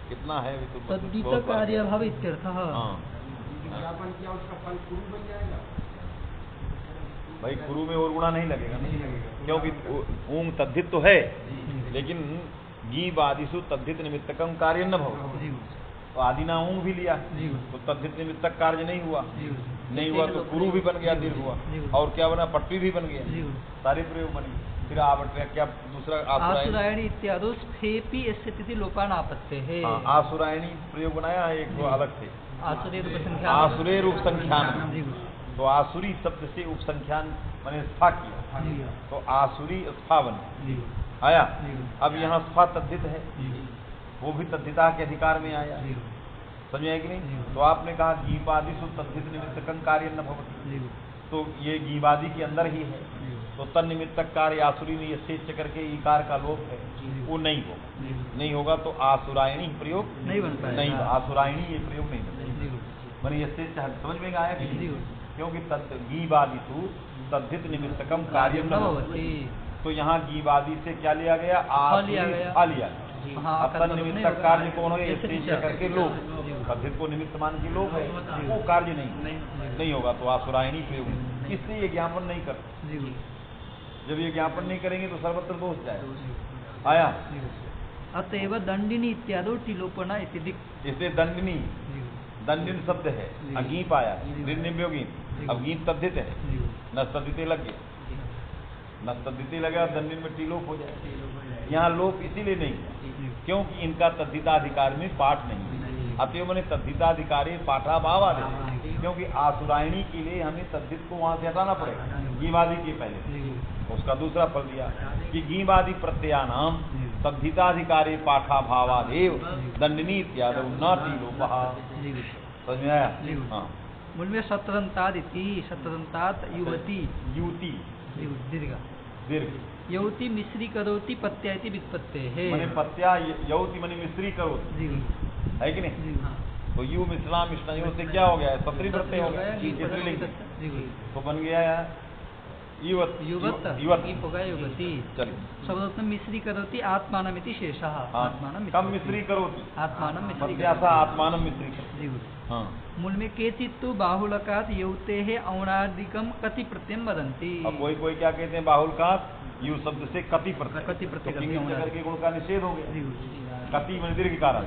A: कितना है?
B: तद्धित कार्य भाव इत्यर्थः।
C: विज्ञापन किया उसका फल कुरु बन जाएगा
A: भाई, कुरु में और गुणा नहीं लगेगा, नहीं लगेगा, क्योंकि ऊंग तद्धित तो है, लेकिन गीब आदिशु तद्धित निमित्तकम कार्य न भव, तो आदि ना ऊंग भी लिया तो तद्धित निमित्तक कार्य नहीं हुआ, नहीं हुआ तो कुरु भी बन गया, दीर्घ हुआ, और क्या बना? पट्टी भी बन गया, सारे प्रयोग बन गए। फिर आवट क्या दूसरा?
B: आसुरायणी इत्यादि स्फेपी स्थिति लोपान आपत्ते है।
A: आसुरायणी प्रयोग बनाया है एक अलग से,
B: आसुरेर
A: उपसंख्यान, तो आसुरी शब्द से उपसंख्यान मैंने स्फा किया, तो आसुरी स्फा बन आया। अब यहाँ स्फा तद्धित है, वो भी तद्धिता के अधिकार में आया, समझ आए कि नहीं? तो आपने कहा गीपादिशु तद्धित निमित्तकं कार्य न भवति, तो ये गीवादि के अंदर ही है, तो तन निमित्तक कार्य आसुरी में यथेच्छ करके ईकार का लोप है, वो नहीं होगा, नहीं होगा तो आसुरायणी प्रयोग
B: नहीं बन पाएगा,
A: नहीं, आसुरायणी ये प्रयोग नहीं बनता, मैंने यथेच्छ समझ में आया कि क्योंकि गीवादिशु तद्धित निमित्तकम कार्य न भवति, तो यहाँ गीवादी से क्या लिया गया? आ लिया, तन निमित्तक कार्य कौन है? यथेच्छ करके लोग, तद्धित को निमित्त मान के लोग है, वो कार्य नहीं होगा, तो आसुरायणी प्रयोग, इसलिए ये ज्ञापन नहीं करते। जब ये ज्ञापन नहीं करेंगे तो सर्वत्र दोष जाएगा। आया
B: अतएव दंडिनी इत्यादि टिलोपना इत्यादि,
A: इसलिए दंडिनी, दंडिन शब्द है, अगीप आया, निर्निम्योगी, अब गीत तद्धित है, नस्तद्धिते लग गया, नस्तद्धिते लगा, दंडिन में टिलोप हो जाए। यहाँ लोप इसीलिए नहीं हुआ क्योंकि इनका तद्धिताधिकार में पाठ नहीं है, अतएव मैंने तद्धिताधिकारी पाठाभाव आ रहे, क्योंकि आसुरायणी के लिए हमें तद्धित को वहां से हटाना पड़ेगा, गीवादी के पहले, उसका दूसरा फल दिया कि गीवादी प्रत्ययानाम तद्धिताधिकारी पाठाभावादेव दंडिनी इत्यादि न टिलोपः। समझ में आया? हाँ,
B: मूल में शतदंतादिति, शतदंतात युवती,
A: युवती
B: दीर्घ,
A: दीर्घ,
B: यौति मिश्री करोति पत्या इति व्युत्पत्ते है,
A: माने पत्या यौति माने मिश्री करोति, है कि नहीं? तो यू मिश्रा मिश्रणयों से क्या हो गया? सत्री प्रत्यय हो गया, स्त्रीलिंग, तो बन गया युवत,
B: युवत, युवती।
A: चलिए,
B: शब्द मिश्री करोति आत्मानमिति शेषः, आत्मानं
A: कम मिश्री करोति,
B: आत्मानं मिश्री
A: करोति, आत्मानं मिश्री करोति। हाँ,
B: मूल में केचित्तु बाहुलकात् यौतेः औणादिकं कति प्रत्ययं वदन्ति।
A: अब कोई क्या कहते हैं? बाहुलकात् यू शब्द से कति प्रत्यय,
B: कति प्रत्यय
A: करके गुण का निषेध हो गया, कति में दीर्घ कारण,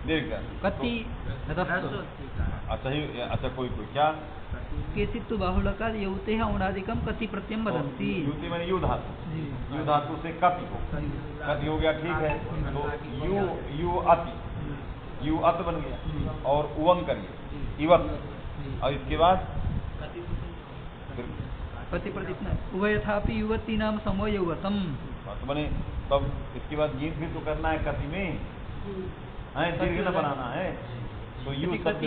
A: दीर्घ
B: कति,
A: अच्छा कोई क्या?
B: केचित्तु बाहुलकात् यौतेः औणादिकं कति प्रत्ययं वदन्ति।
A: युति मैंने यू धातु, यू धातु से कति हो गया, ठीक है, तो यू अति, यू अत बन गया, और उवंग करिए इवत, और इसके बाद
B: कति प्रतिपन्न उभयथापि युवती नाम समो युवतम,
A: तो बने तब इसके बाद गीत भी तो करना है, कति में है, दीर्घ न बनाना है, तो यू शब्द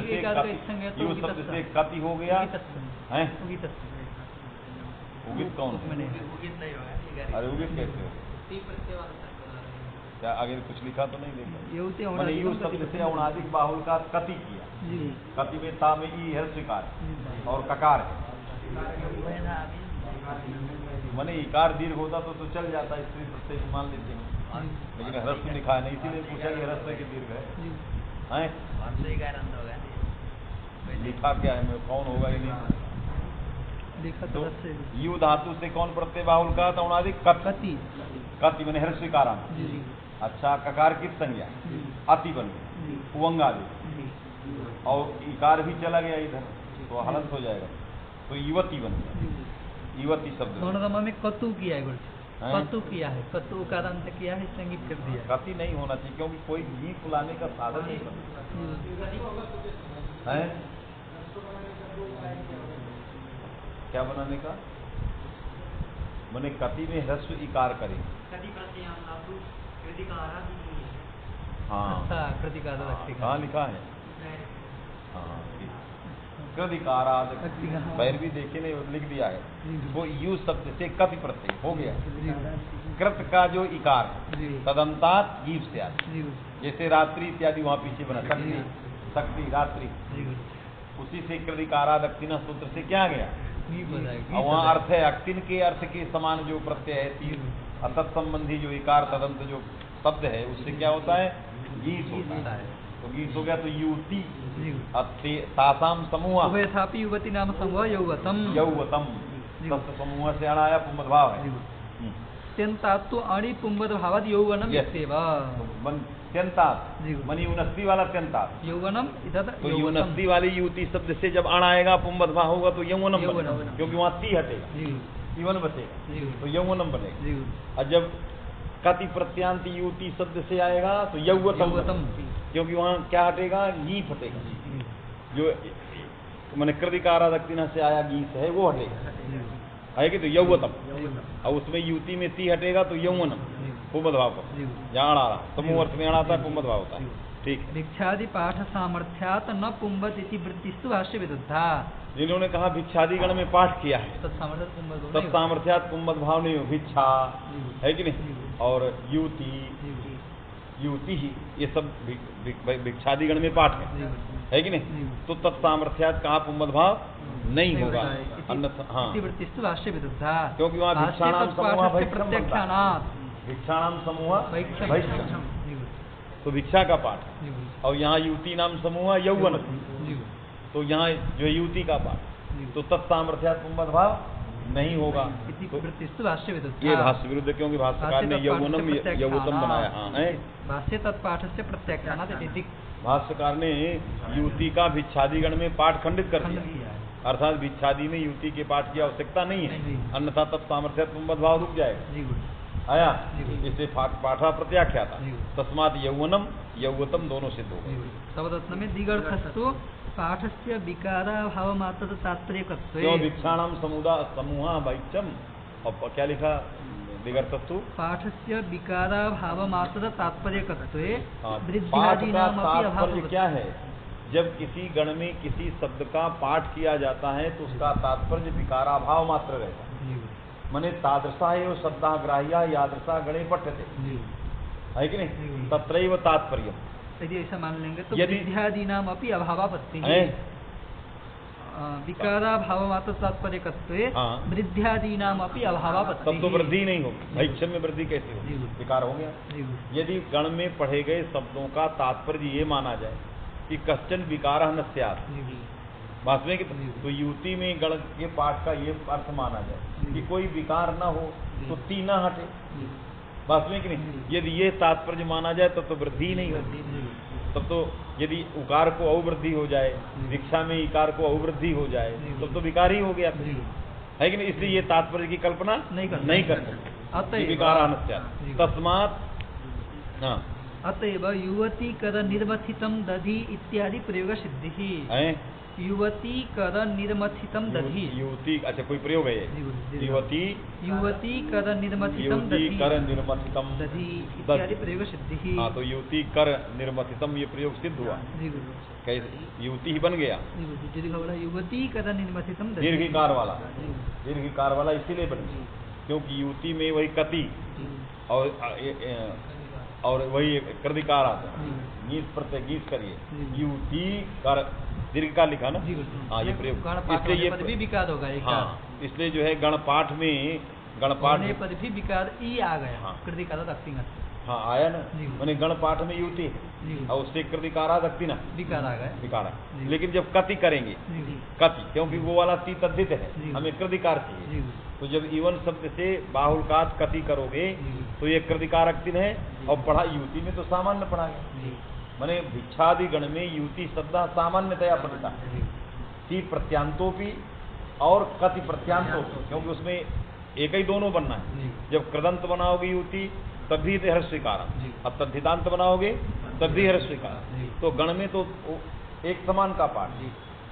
A: से कति हो गया है। उगित कौन है? अरे उगित कैसे हो? क्या आगे कुछ लिखा तो नहीं देखा? मैंने यू शब्द से औणादिक बाहुल का कति किया, कति में ता में ई है स्वीकार और ककार है, मैंने इकार दीर्घ होता तो चल जाता, स्त्री प्रत्यय मान लेते हैं, लेकिन ह्रस्व लिखा है, नहीं इसीलिए पूछा कि ह्रस्व के दीर्घ है, लिखा क्या है? कौन होगा? ये नहीं तो यू धातु से कौन प्रत्यय बाहुल का? औणादिक कति, कति मैंने हर्ष स्वीकारा। अच्छा, ककार किस संज्ञा? अति बन गया, उवंगादि, और इकार भी चला गया इधर, तो हलंत हो जाएगा, तो युवती बन गया, युवती शब्द
B: में कतु किया है, कतु किया है, कतु का अंत किया है, संगीत कर दिया।
A: कति नहीं होना चाहिए, क्योंकि कोई गीत बुलाने का साधन नहीं है, क्या बनाने का? मैंने कति में ह्रस्व इकार करे, हाँ,
B: हाँ लिखा है,
A: हाँ, कृदिकाराद पैरवी देखे नहीं लिख दिया है, वो यू शब्द से कति प्रत्यय हो गया। कृत का जो इकार है तदंतात गीव से आता, जैसे रात्रि इत्यादि वहां पीछे बना शक्ति, शक्ति रात्रि, उसी से कृदिकाराद अक्तिना सूत्र से क्या गया, और वहाँ अर्थ है अक्तिन के अर्थ के समान जो प्रत्यय है तीन असत संबंधी जो इकार तदंत जो शब्द है उससे क्या होता है, गीत होता है। तो गीत हो गया तो युवती तासाम समूह
B: यथापि युवती नाम समूह यौवतम,
A: यौवतम तत्व समूह से अणाया पुंबद भाव है।
B: त्यंतात तो अणि पुंबद भावात यौवनम इत्येवा,
A: त्यंतात मनी यूनस्ती वाला त्यंतात
B: यौवनम इधर
A: तो यूनस्ती वाली युवती शब्द से जब अण आएगा पुंबद भाव होगा तो यौवनम बनेगा, क्योंकि वहाँ ती हटेगा जीवन बचेगा तो यौवनम बनेगा। और जब कति प्रत्यांत युवती शब्द से आएगा तो यौवतम, क्योंकि वहाँ क्या हटेगा, गीत हटेगा, जो मैंने कृदिकारादक्तिना से आया गीत है वो हटेगा, है कि तो यौवतम, और उसमें युवती में ती हटेगा तो यौवनम पुंबद भाव पर, जहाँ आ रहा समूह अर्थ में अड़ा था पुंबद भाव होता है। ठीक,
B: भिक्षादि पाठ सामर्थ्यात न पुंबद इति वृत्तिस्तु भाष्य विरुद्धा,
A: जिन्होंने कहा भिक्षादि गण में पाठ किया है तब सामर्थ्यात पुंबद भाव नहीं हो, भिक्षा है कि नहीं, और युवती युवती ही ये सब भिक्षादि गण में पाठ है कि नहीं, तो तत्सामर्थ्यात कहा पुंबद भाव नहीं होगा, अन्यथा हाँ क्योंकि वहाँ भिक्षाणाम समूह प्रत्यक्षाणात, भिक्षाणाम समूह भैक्षम तो भिक्षा का पाठ, और यहाँ युवती नाम समूह यौवन, तो यहाँ जो युवती का पाठ तो तत्सामर्थ्यात पुंबद भाव नहीं होगा, ये भाष्य विरुद्ध, क्योंकि भाष्यकार ने यौवनम यौवतम बनाया। हाँ है
B: भाष्य तत्पाठ से प्रत्यक्षाणात,
A: भाष्यकार ने युवती का भिक्षादि गण में पाठ खंडित कर दिया, अर्थात भिक्षादि में युवती के पाठ की आवश्यकता नहीं है, अन्यथा तब सामर्थ्य पुंबद भाव रुक जाएगा। आया इसे पाठा प्रत्याख्या था, तस्मात यौवनम यौवतम दोनों सिद्ध हो गए।
B: शब्दरत्न में दिगर्थस्तु पाठस्य विकारा भाव मात्र तात्पर्यकत्वे,
A: क्यों भिक्षाणाम समूह वैक्षम, और क्या लिखा दिगर्थस्तु
B: पाठस्य विकारा भाव मात्र तात्पर्यकत्वे,
A: पाठ का तात्पर्य क्या है, जब किसी गण में किसी शब्द का पाठ किया जाता है तो उसका तात्पर्य विकाराभाव मात्र रहता है, मने तादृशा एव शब्दा ग्राह्या यादृशा गणे पठ्यते, है कि नहीं, तत्रैव तात्पर्य।
B: यदि ऐसा मान लेंगे तो विद्यादीनाम अपि अभावापत्ति है, विकारा भाव मात्र तात्पर्यकत्वे वृद्ध्यादीनाम अपि अभावापत्ति,
A: तब तो वृद्धि नहीं होगी, भैक्षम में वृद्धि कैसे होगी, विकार हो गया। यदि गण में पढ़े गए शब्दों का तात्पर्य ये माना जाए कि कश्चन विकार न स्यात्, वास्तव में तो युवती में गण के पाठ का ये अर्थ माना जाए कि कोई विकार न हो तो ती न हटे, वास्तव में कि नहीं, यदि ये तात्पर्य माना जाए तब तो वृद्धि नहीं होती, तब तो यदि उकार को अवृद्धि हो जाए, दीक्षा में इकार को अवृद्धि हो जाए तब तो विकार ही हो गया, है कि नहीं, इसलिए ये तात्पर्य की कल्पना नहीं कर सकते, विकारानुस्या तस्मात्। हाँ
B: अतएव युवती कर निर्मथितम दधि इत्यादि प्रयोग सिद्धि, युवती कर निर्मथितम दधि,
A: युवती अच्छा कोई प्रयोग है, युवती
B: कर निर्मथितम दधि इत्यादि प्रयोग सिद्धि।
A: हाँ तो युवती कर निर्मथितम ये प्रयोग सिद्ध हुआ, कैसे युवती ही बन गया,
B: युवती कर निर्मथितम
A: दीर्घिकार वाला इसीलिए बन गया क्योंकि युवती में वही कति और वही कृदिकार आता है, गीत प्रत्यय गीत करिए, युवती कर दीर्घ का लिखा ना, हाँ ये प्रयोग, इसलिए ये
B: पद भी विकार होगा,
A: हाँ इसलिए जो है गणपाठ में गणपाठ
B: पद भी विकार ई आ गया, हाँ कृदिकार दक्षिण
A: हाँ आया ना, मैंने गणपाठ में युवती और उससे कृदिकारा दक्षिणा
B: विकार आ गया,
A: विकारा, लेकिन जब कति करेंगे कति, क्योंकि वो वाला ती तद्धित है, हमें कृदिकार चाहिए, तो जब इवन शब्द से बाहुलकात कति करोगे तो ये कृदिकारक्तिन है, और पढ़ा युवती में तो सामान्य पढ़ा गया, मैंने भिक्षादि गण में युवती शब्द सामान्यतया पढ़ता है, ती प्रत्यांतोपि और कति प्रत्यांतोपि, क्योंकि उसमें एक ही दोनों बनना है, जब कृदंत बनाओगे युवती तब भी हर्षविकार, अब तद्धितांत बनाओगे तब भी हर्षविकार, तो गण में तो एक समान का पाठ,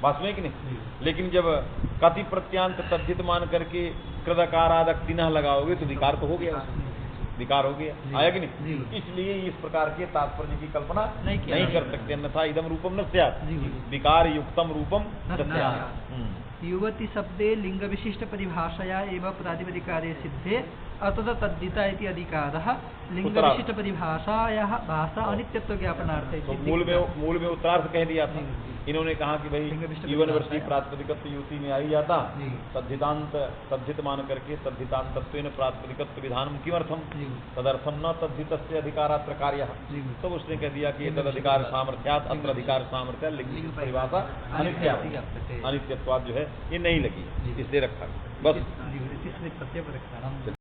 A: वास्तव में कि नहीं, लेकिन जब कति प्रत्यांत तद्धित मान करके कृदकारादक्तिना लगाओगे तो विकार तो हो गया, विकार हो गया,
B: जी।
A: आया कि
B: जी।
A: नहीं? इसलिए इस प्रकार के तात्पर्य की कल्पना
B: नहीं किया
A: नहीं
B: जा
A: कर सकते, अन्यथा इदम रूपम न स्यात्,
B: जी।
A: विकार युक्तम रूपम
B: न
A: न स्यात्।
B: स्यात्। युवती शब्दे लिंग विशिष्ट परिभाषया एव प्रातिपदिकारे सिद्धे अतः तद्धिता इति अधिकारः लिंग
A: उत्तरार्थ।
B: विशिष्ट परिभाषायाः भाषा अनित्यत्व ज्ञापनार्थे
A: तो मूल में उत्तरार्थ कह दिया था। इन्होंने कहा कि भाई
B: लिंग विशिष्ट
A: जीवनवर्ती
B: परिभाषा है।
A: प्रातिपदिकत्व युति में आ ही जाता,
B: जी।
A: तद्धित मान करके तद्धितांतत्वेन प्रातिपदिकत्व विधानम किमर्थम,
B: जी।
A: तदर्थम न तद्धितस्य अधिकारात्र कार्यः।
B: जी।
A: तब उसने कह दिया कि तद अधिकार सामर्थ्यात् अत्र अधिकार सामर्थ्यात् लिंग विशिष्ट परिभाषा अनित्यात्वाद जो है ये नहीं लगी,
B: जी।
A: इसलिए रखा बस।
B: तीसरे प्रत्यय पर रखा